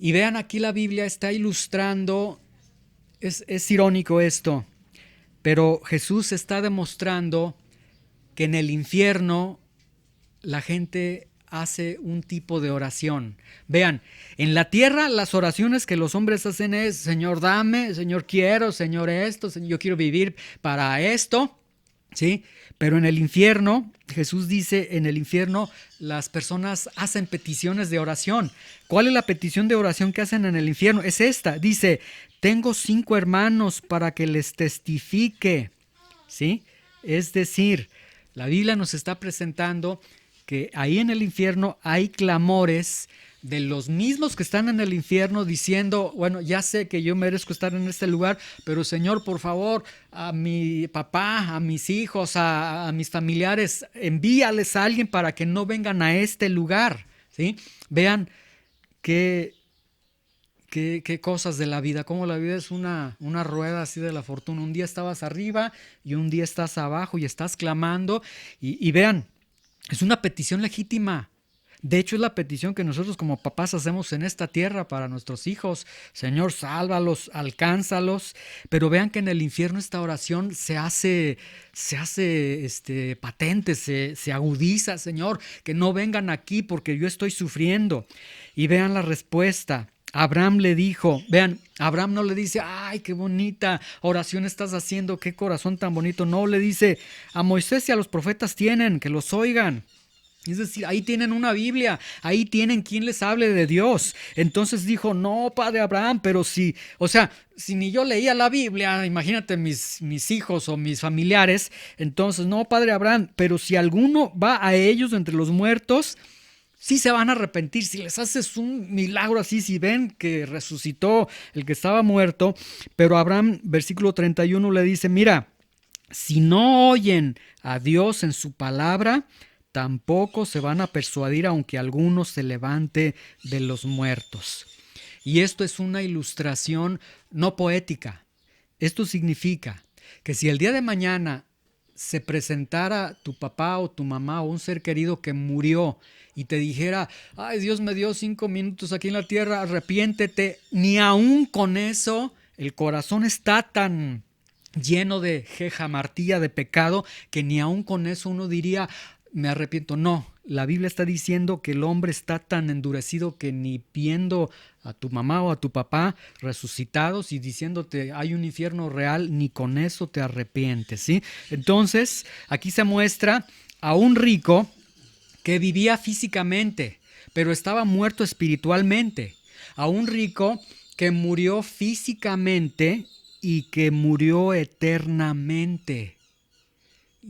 Y vean, aquí la Biblia está ilustrando Es irónico esto, pero Jesús está demostrando que en el infierno la gente hace un tipo de oración. Vean, en la tierra las oraciones que los hombres hacen es: Señor, dame, Señor, quiero, Señor, esto, Señor, yo quiero vivir para esto, ¿sí? Pero en el infierno, Jesús dice, en el infierno las personas hacen peticiones de oración. ¿Cuál es la petición de oración que hacen en el infierno? Es esta, dice: tengo 5 hermanos para que les testifique, ¿sí? Es decir, la Biblia nos está presentando que ahí en el infierno hay clamores de los mismos que están en el infierno diciendo: bueno, ya sé que yo merezco estar en este lugar, pero Señor, por favor, a mi papá, a mis hijos, a mis familiares, envíales a alguien para que no vengan a este lugar, ¿sí? Vean qué cosas de la vida, cómo la vida es una rueda así de la fortuna. Un día estabas arriba y un día estás abajo y estás clamando y vean, es una petición legítima. De hecho, es la petición que nosotros como papás hacemos en esta tierra para nuestros hijos. Señor, sálvalos, alcánzalos. Pero vean que en el infierno esta oración se hace patente, se agudiza. Señor, que no vengan aquí porque yo estoy sufriendo. Y vean la respuesta. Abraham le dijo, vean, Abraham no le dice: ay, qué bonita oración estás haciendo, qué corazón tan bonito. No, le dice: a Moisés y a los profetas tienen, que los oigan. Es decir, ahí tienen una Biblia, ahí tienen quien les hable de Dios. Entonces dijo: no, padre Abraham, pero si, o sea, si ni yo leía la Biblia, imagínate mis hijos o mis familiares. Entonces, no, padre Abraham, pero si alguno va a ellos entre los muertos, sí se van a arrepentir. Si les haces un milagro así, si ven que resucitó el que estaba muerto. Pero Abraham, versículo 31, le dice: mira, si no oyen a Dios en su palabra, tampoco se van a persuadir aunque alguno se levante de los muertos. Y esto es una ilustración no poética. Esto significa que si el día de mañana se presentara tu papá o tu mamá o un ser querido que murió y te dijera: ay, Dios me dio 5 minutos aquí en la tierra, arrepiéntete, ni aún con eso el corazón está tan lleno de jejamartía, de pecado, que ni aún con eso uno diría: me arrepiento. No, la Biblia está diciendo que el hombre está tan endurecido que ni viendo a tu mamá o a tu papá resucitados y diciéndote hay un infierno real, ni con eso te arrepientes, ¿sí? Entonces, aquí se muestra a un rico que vivía físicamente, pero estaba muerto espiritualmente. A un rico que murió físicamente y que murió eternamente.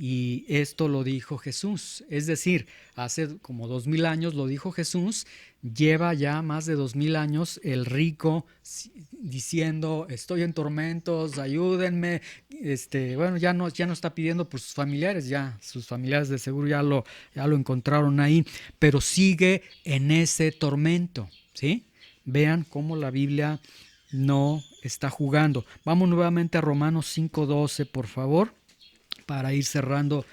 Y esto lo dijo Jesús, es decir, hace como 2000 años lo dijo Jesús. Lleva ya más de 2000 años el rico diciendo: estoy en tormentos, ayúdenme. Bueno, ya no está pidiendo por sus familiares, ya sus familiares de seguro ya lo encontraron ahí, pero sigue en ese tormento, ¿sí? Vean cómo la Biblia no está jugando. Vamos nuevamente a Romanos 5:12, por favor, para ir cerrando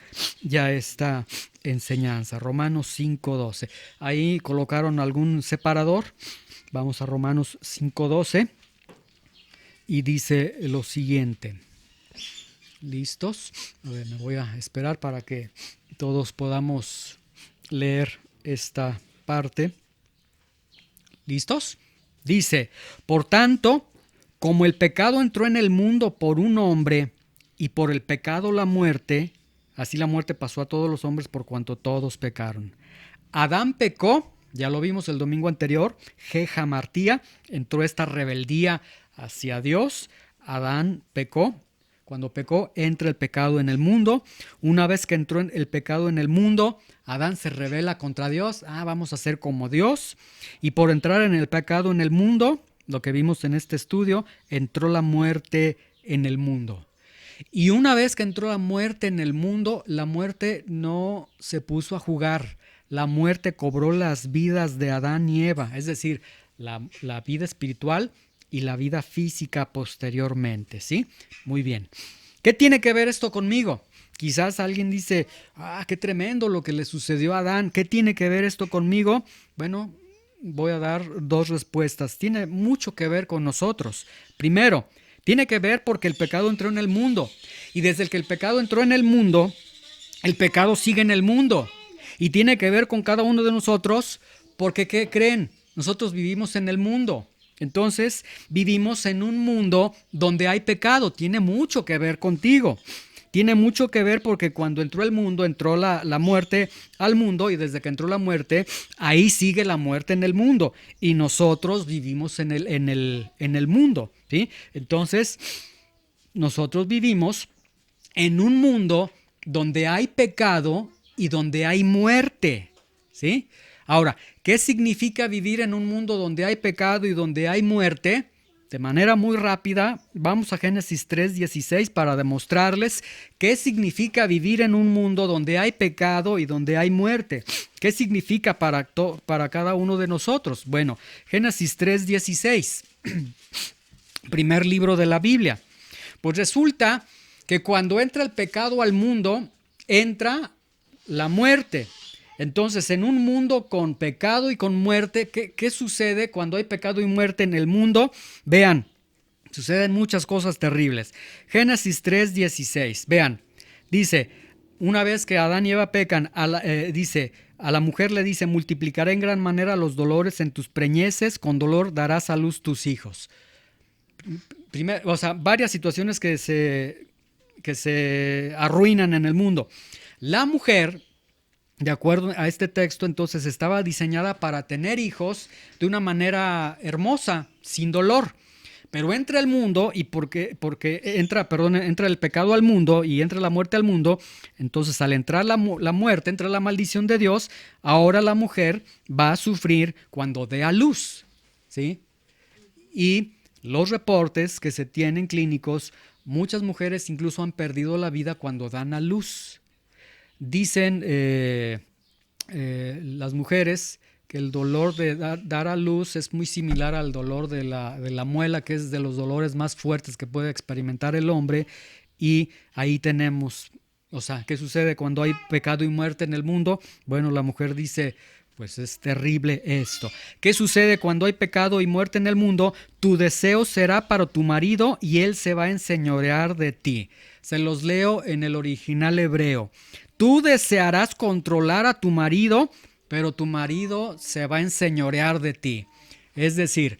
ya esta enseñanza. Romanos 5:12. Ahí colocaron algún separador. Vamos a Romanos 5:12 y dice lo siguiente. ¿Listos? A ver, me voy a esperar para que todos podamos leer esta parte. ¿Listos? Dice: por tanto, como el pecado entró en el mundo por un hombre, y por el pecado la muerte, así la muerte pasó a todos los hombres por cuanto todos pecaron. Adán pecó, ya lo vimos el domingo anterior, jejamartía, entró esta rebeldía hacia Dios. Adán pecó. Cuando pecó, entra el pecado en el mundo. Una vez que entró el pecado en el mundo, Adán se rebela contra Dios. Vamos a ser como Dios. Y por entrar en el pecado en el mundo, lo que vimos en este estudio, entró la muerte en el mundo. Y una vez que entró la muerte en el mundo, la muerte no se puso a jugar. La muerte cobró las vidas de Adán y Eva, es decir, la vida espiritual y la vida física posteriormente, ¿sí? Muy bien. ¿Qué tiene que ver esto conmigo? Quizás alguien dice: qué tremendo lo que le sucedió a Adán. ¿Qué tiene que ver esto conmigo? Bueno, voy a dar 2 respuestas. Tiene mucho que ver con nosotros. Primero, Tiene que ver porque el pecado entró en el mundo. Y desde que el pecado entró en el mundo, el pecado sigue en el mundo. Y tiene que ver con cada uno de nosotros porque, ¿qué creen? Nosotros vivimos en el mundo. Entonces, vivimos en un mundo donde hay pecado. Tiene mucho que ver contigo. Tiene mucho que ver porque cuando entró el mundo, entró la muerte al mundo, y desde que entró la muerte, ahí sigue la muerte en el mundo. Y nosotros vivimos en el mundo, ¿sí? Entonces, nosotros vivimos en un mundo donde hay pecado y donde hay muerte, ¿sí? Ahora, ¿qué significa vivir en un mundo donde hay pecado y donde hay muerte? De manera muy rápida, vamos a Génesis 3:16 para demostrarles qué significa vivir en un mundo donde hay pecado y donde hay muerte. ¿Qué significa para cada uno de nosotros? Bueno, Génesis 3:16, primer libro de la Biblia. Pues resulta que cuando entra el pecado al mundo, entra la muerte. Entonces, en un mundo con pecado y con muerte, ¿qué sucede cuando hay pecado y muerte en el mundo? Vean, suceden muchas cosas terribles. Génesis 3:16, vean, dice, una vez que Adán y Eva pecan, a la mujer le dice, multiplicaré en gran manera los dolores en tus preñeces, con dolor darás a luz tus hijos. Varias situaciones que se arruinan en el mundo. La mujer, de acuerdo a este texto, entonces estaba diseñada para tener hijos de una manera hermosa, sin dolor. Pero entra el mundo y porque entra el pecado al mundo y entra la muerte al mundo, entonces al entrar la muerte, entra la maldición de Dios, ahora la mujer va a sufrir cuando dé a luz, ¿sí? Y los reportes que se tienen clínicos, muchas mujeres incluso han perdido la vida cuando dan a luz. Dicen las mujeres que el dolor de dar a luz es muy similar al dolor de la muela, que es de los dolores más fuertes que puede experimentar el hombre. Y ahí tenemos, ¿qué sucede cuando hay pecado y muerte en el mundo? Bueno, la mujer dice, pues es terrible esto. ¿Qué sucede cuando hay pecado y muerte en el mundo? Tu deseo será para tu marido y él se va a enseñorear de ti. Se los leo en el original hebreo. Tú desearás controlar a tu marido, pero tu marido se va a enseñorear de ti. Es decir,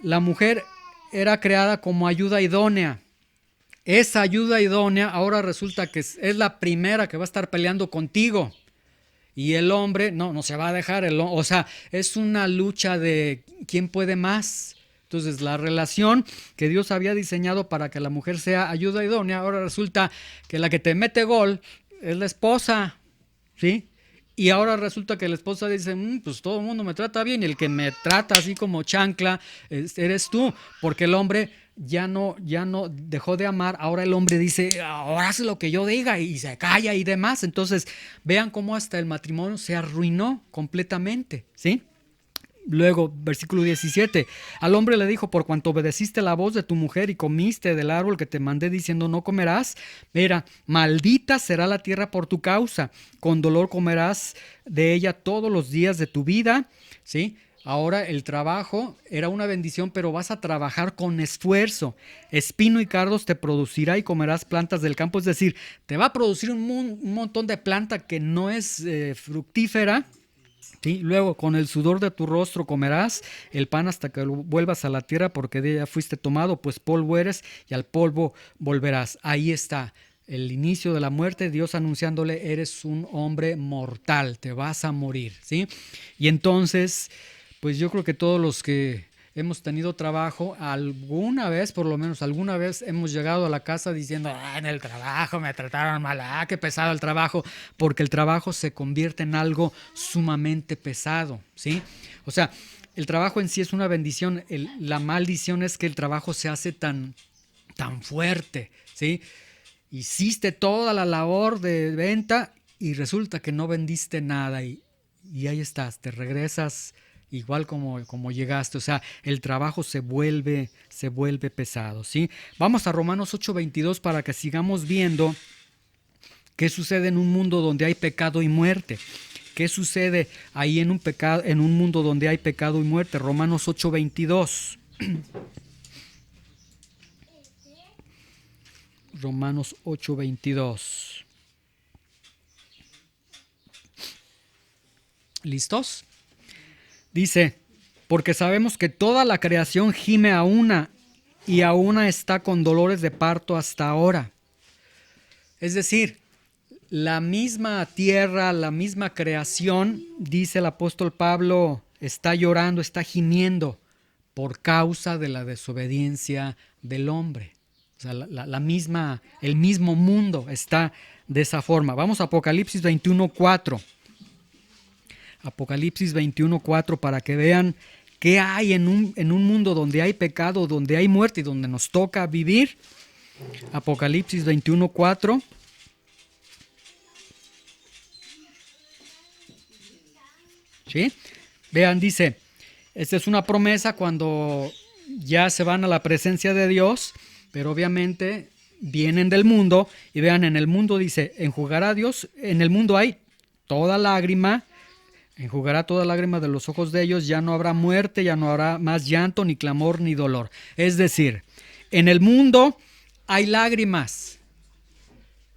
la mujer era creada como ayuda idónea. Esa ayuda idónea ahora resulta que es la primera que va a estar peleando contigo. Y el hombre no se va a dejar. Es una lucha de quién puede más. Entonces, la relación que Dios había diseñado para que la mujer sea ayuda idónea, ahora resulta que la que te mete gol es la esposa, ¿sí? Y ahora resulta que la esposa dice, pues todo el mundo me trata bien, y el que me trata así como chancla eres tú, porque el hombre ya no dejó de amar. Ahora el hombre dice, ahora haz lo que yo diga, y se calla y demás. Entonces, vean cómo hasta el matrimonio se arruinó completamente, ¿sí? Luego, versículo 17, al hombre le dijo, por cuanto obedeciste la voz de tu mujer y comiste del árbol que te mandé diciendo no comerás, mira, maldita será la tierra por tu causa, con dolor comerás de ella todos los días de tu vida, ¿sí? Ahora el trabajo era una bendición, pero vas a trabajar con esfuerzo. Espino y cardos te producirá y comerás plantas del campo, es decir, te va a producir un montón de planta que no es fructífera. ¿Sí? Luego, con el sudor de tu rostro comerás el pan hasta que vuelvas a la tierra, porque de ella fuiste tomado, pues polvo eres y al polvo volverás. Ahí está el inicio de la muerte, Dios anunciándole, eres un hombre mortal, te vas a morir, ¿sí? Y entonces, pues yo creo que todos los que hemos tenido trabajo, alguna vez, por lo menos alguna vez, hemos llegado a la casa diciendo, en el trabajo me trataron mal, qué pesado el trabajo, porque el trabajo se convierte en algo sumamente pesado, ¿sí? O sea, el trabajo en sí es una bendición, la maldición es que el trabajo se hace tan fuerte, ¿sí? Hiciste toda la labor de venta y resulta que no vendiste nada y ahí estás, te regresas igual como llegaste. O sea, el trabajo se vuelve pesado, ¿sí? Vamos a Romanos 8:22 para que sigamos viendo qué sucede en un mundo donde hay pecado y muerte. ¿Qué sucede ahí en un mundo donde hay pecado y muerte? Romanos 8:22. Romanos 8:22. ¿Listos? Dice, porque sabemos que toda la creación gime a una y a una está con dolores de parto hasta ahora. Es decir, la misma tierra, la misma creación, dice el apóstol Pablo, está llorando, está gimiendo por causa de la desobediencia del hombre. O sea, el mismo mundo está de esa forma. Vamos a Apocalipsis 21:4. Apocalipsis 21:4 para que vean qué hay en un mundo donde hay pecado, donde hay muerte y donde nos toca vivir. Apocalipsis 21:4. ¿Sí? Vean, dice, esta es una promesa cuando ya se van a la presencia de Dios, pero obviamente vienen del mundo y vean, en el mundo dice, enjugará Dios, en el mundo hay toda lágrima, enjugará toda lágrima de los ojos de ellos, ya no habrá muerte, ya no habrá más llanto, ni clamor, ni dolor. Es decir, en el mundo hay lágrimas.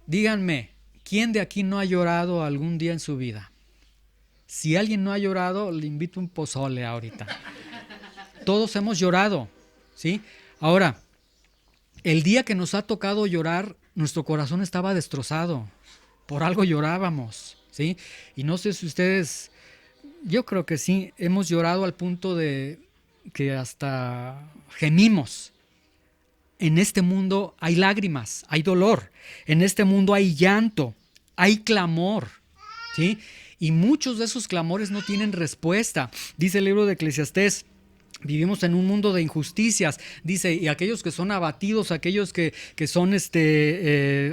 Díganme, ¿quién de aquí no ha llorado algún día en su vida? Si alguien no ha llorado, le invito un pozole ahorita. Todos hemos llorado, ¿sí? Ahora, el día que nos ha tocado llorar, nuestro corazón estaba destrozado. Por algo llorábamos, ¿sí? Y no sé si ustedes, yo creo que sí, hemos llorado al punto de que hasta gemimos. En este mundo hay lágrimas, hay dolor. En este mundo hay llanto, hay clamor, ¿sí? Y muchos de esos clamores no tienen respuesta. Dice el libro de Eclesiastés, vivimos en un mundo de injusticias, dice, y aquellos que son abatidos, aquellos que son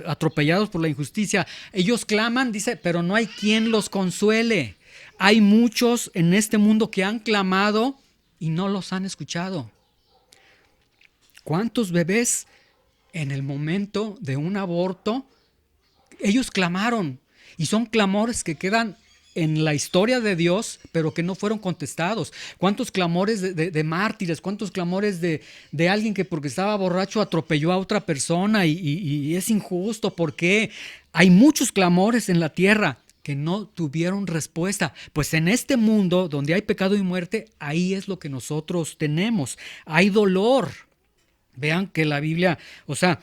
atropellados por la injusticia, ellos claman, dice, pero no hay quien los consuele. Hay muchos en este mundo que han clamado y no los han escuchado. ¿Cuántos bebés en el momento de un aborto, ellos clamaron? Y son clamores que quedan en la historia de Dios, pero que no fueron contestados. ¿Cuántos clamores de mártires? ¿Cuántos clamores de alguien que porque estaba borracho atropelló a otra persona y es injusto? ¿Por qué? Hay muchos clamores en la tierra que no tuvieron respuesta. Pues en este mundo donde hay pecado y muerte, ahí es lo que nosotros tenemos. Hay dolor. Vean que la Biblia, o sea,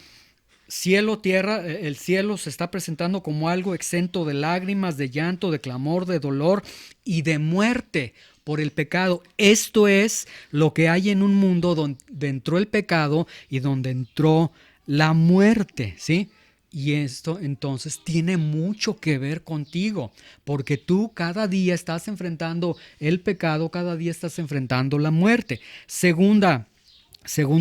cielo, tierra, el cielo se está presentando como algo exento de lágrimas, de llanto, de clamor, de dolor y de muerte por el pecado. Esto es lo que hay en un mundo donde entró el pecado y donde entró la muerte, ¿sí? Y esto entonces tiene mucho que ver contigo, porque tú cada día estás enfrentando el pecado, cada día estás enfrentando la muerte. Segunda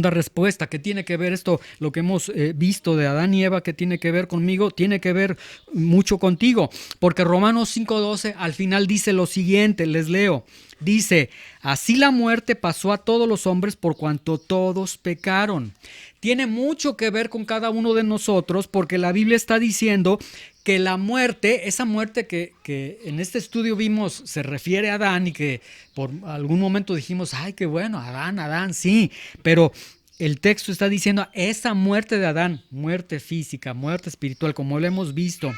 respuesta, ¿qué tiene que ver esto? Lo que hemos visto de Adán y Eva, ¿qué tiene que ver conmigo? Tiene que ver mucho contigo, porque Romanos 5:12 al final dice lo siguiente, les leo. Dice, así la muerte pasó a todos los hombres por cuanto todos pecaron. Tiene mucho que ver con cada uno de nosotros, porque la Biblia está diciendo que la muerte, esa muerte que en este estudio vimos se refiere a Adán y que por algún momento dijimos, ay, qué bueno, Adán, sí, pero el texto está diciendo esa muerte de Adán, muerte física, muerte espiritual, como lo hemos visto,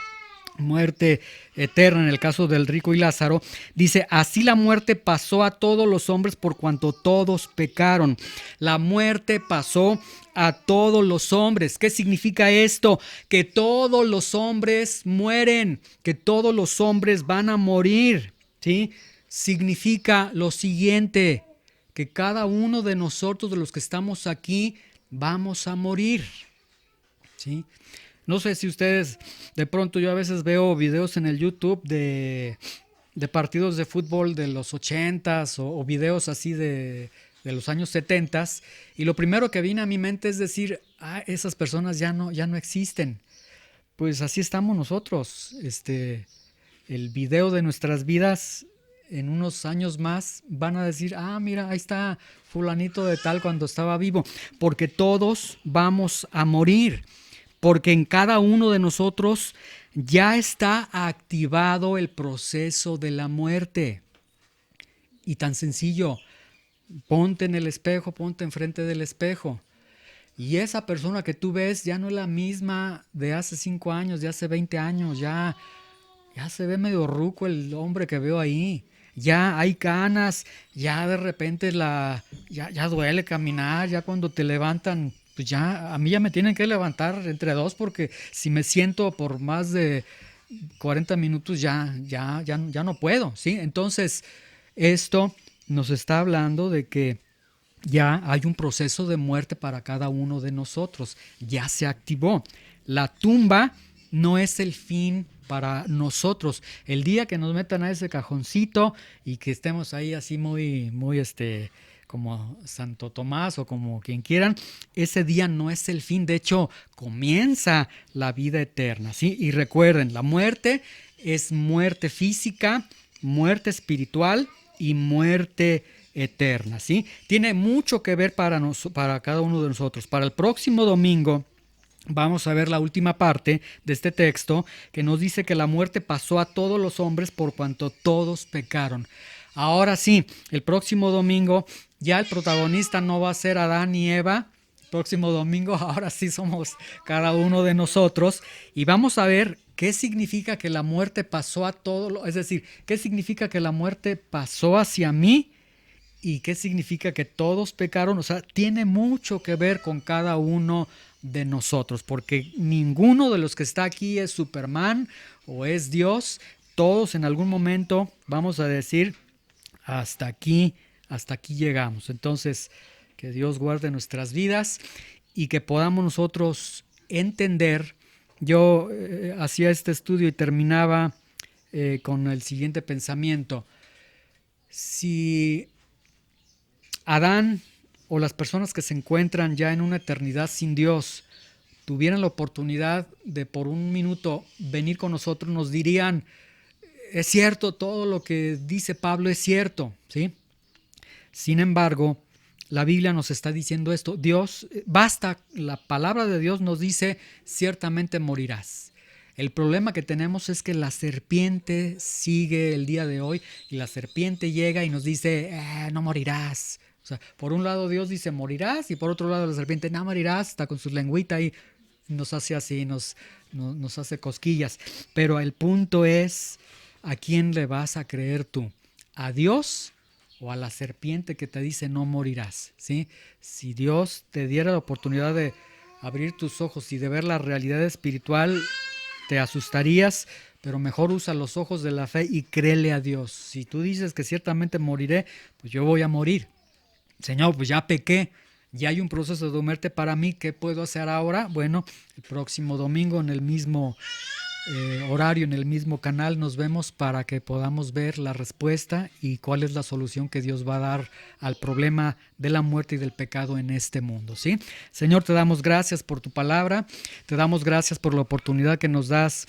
muerte eterna en el caso del rico y Lázaro, dice, así la muerte pasó a todos los hombres por cuanto todos pecaron. La muerte pasó a todos los hombres. ¿Qué significa esto? Que todos los hombres mueren, que todos los hombres van a morir, ¿sí? Significa lo siguiente, que cada uno de nosotros, de los que estamos aquí, vamos a morir, ¿sí? No sé si ustedes, de pronto yo a veces veo videos en el YouTube de partidos de fútbol de los 80s o videos así de los años 70s, y lo primero que viene a mi mente es decir, esas personas ya no existen. Pues así estamos nosotros. El video de nuestras vidas en unos años más van a decir, mira, ahí está fulanito de tal cuando estaba vivo, porque todos vamos a morir. Porque en cada uno de nosotros ya está activado el proceso de la muerte. Y tan sencillo, ponte en el espejo, ponte enfrente del espejo. Y esa persona que tú ves ya no es la misma de hace 5 años, de hace 20 años, ya se ve medio ruco el hombre que veo ahí. Ya hay canas, ya de repente ya duele caminar, ya cuando te levantan, pues ya, a mí ya me tienen que levantar entre dos porque si me siento por más de 40 minutos ya no puedo, ¿sí? Entonces, esto nos está hablando de que ya hay un proceso de muerte para cada uno de nosotros, ya se activó. La tumba no es el fin para nosotros. El día que nos metan a ese cajoncito y que estemos ahí así muy como Santo Tomás o como quien quieran, ese día no es el fin, de hecho comienza la vida eterna, ¿sí? Y recuerden, la muerte es muerte física, muerte espiritual y muerte eterna, ¿sí? Tiene mucho que ver para cada uno de nosotros. Para el próximo domingo vamos a ver la última parte de este texto que nos dice que la muerte pasó a todos los hombres por cuanto todos pecaron. Ahora sí, el próximo domingo ya el protagonista no va a ser Adán y Eva. El próximo domingo ahora sí somos cada uno de nosotros y vamos a ver qué significa que la muerte pasó a todos, es decir, qué significa que la muerte pasó hacia mí y qué significa que todos pecaron. O sea, tiene mucho que ver con cada uno de nosotros, porque ninguno de los que está aquí es Superman o es Dios. Todos en algún momento vamos a decir, hasta aquí llegamos. Entonces, que Dios guarde nuestras vidas y que podamos nosotros entender. Yo hacía este estudio y terminaba con el siguiente pensamiento. Si Adán o las personas que se encuentran ya en una eternidad sin Dios tuvieran la oportunidad de por un minuto venir con nosotros, nos dirían, es cierto, todo lo que dice Pablo es cierto, ¿sí? Sin embargo, la Biblia nos está diciendo esto. Dios, basta, la palabra de Dios nos dice, ciertamente morirás. El problema que tenemos es que la serpiente sigue el día de hoy y la serpiente llega y nos dice, no morirás. O sea, por un lado Dios dice morirás y por otro lado la serpiente, no morirás, está con su lengüita y nos hace así, nos hace cosquillas. Pero el punto es, ¿a quién le vas a creer tú? ¿A Dios o a la serpiente que te dice no morirás? ¿Sí? Si Dios te diera la oportunidad de abrir tus ojos y de ver la realidad espiritual, te asustarías, pero mejor usa los ojos de la fe y créele a Dios. Si tú dices que ciertamente moriré, pues yo voy a morir. Señor, pues ya pequé, ya hay un proceso de muerte para mí, ¿qué puedo hacer ahora? Bueno, el próximo domingo en el mismo horario, en el mismo canal, nos vemos para que podamos ver la respuesta y cuál es la solución que Dios va a dar al problema de la muerte y del pecado en este mundo, ¿sí? Señor, te damos gracias por tu palabra, te damos gracias por la oportunidad que nos das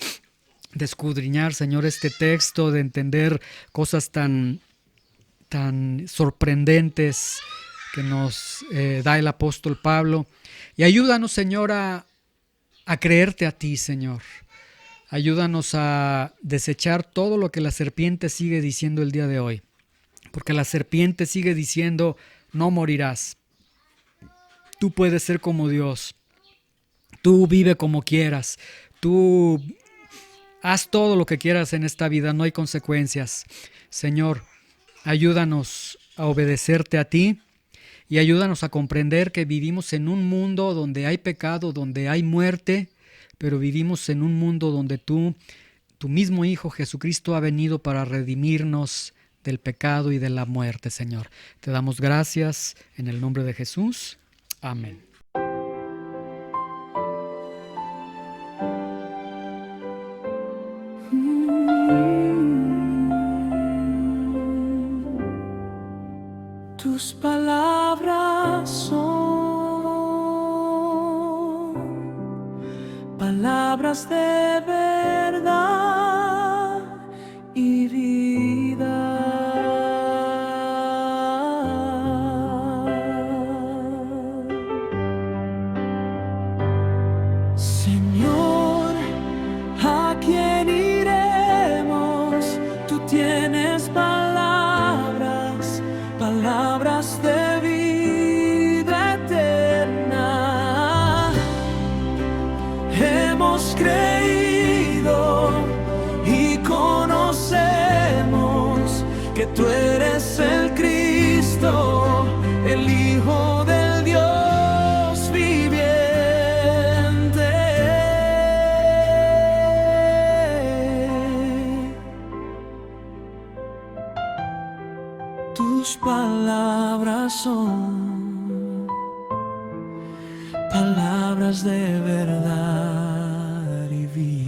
de escudriñar, Señor, este texto, de entender cosas tan sorprendentes que nos da el apóstol Pablo. Y ayúdanos, Señor, a creerte a ti, Señor. Ayúdanos a desechar todo lo que la serpiente sigue diciendo el día de hoy. Porque la serpiente sigue diciendo, no morirás. Tú puedes ser como Dios. Tú vive como quieras. Tú haz todo lo que quieras en esta vida, no hay consecuencias. Señor, ayúdanos a obedecerte a ti y ayúdanos a comprender que vivimos en un mundo donde hay pecado, donde hay muerte, pero vivimos en un mundo donde tu mismo Hijo Jesucristo ha venido para redimirnos del pecado y de la muerte, Señor. Te damos gracias en el nombre de Jesús. Amén. Tus palabras son palabras de verdad y vida. Señor, ¿a quién iremos? Tú tienes palabras de vida eterna. que tú eres el Cristo, el Hijo del Dios viviente. Tus palabras son palabras de verdad y vida.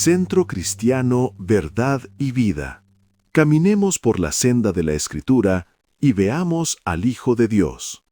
Centro Cristiano Verdad y Vida. Caminemos por la senda de la Escritura y veamos al Hijo de Dios.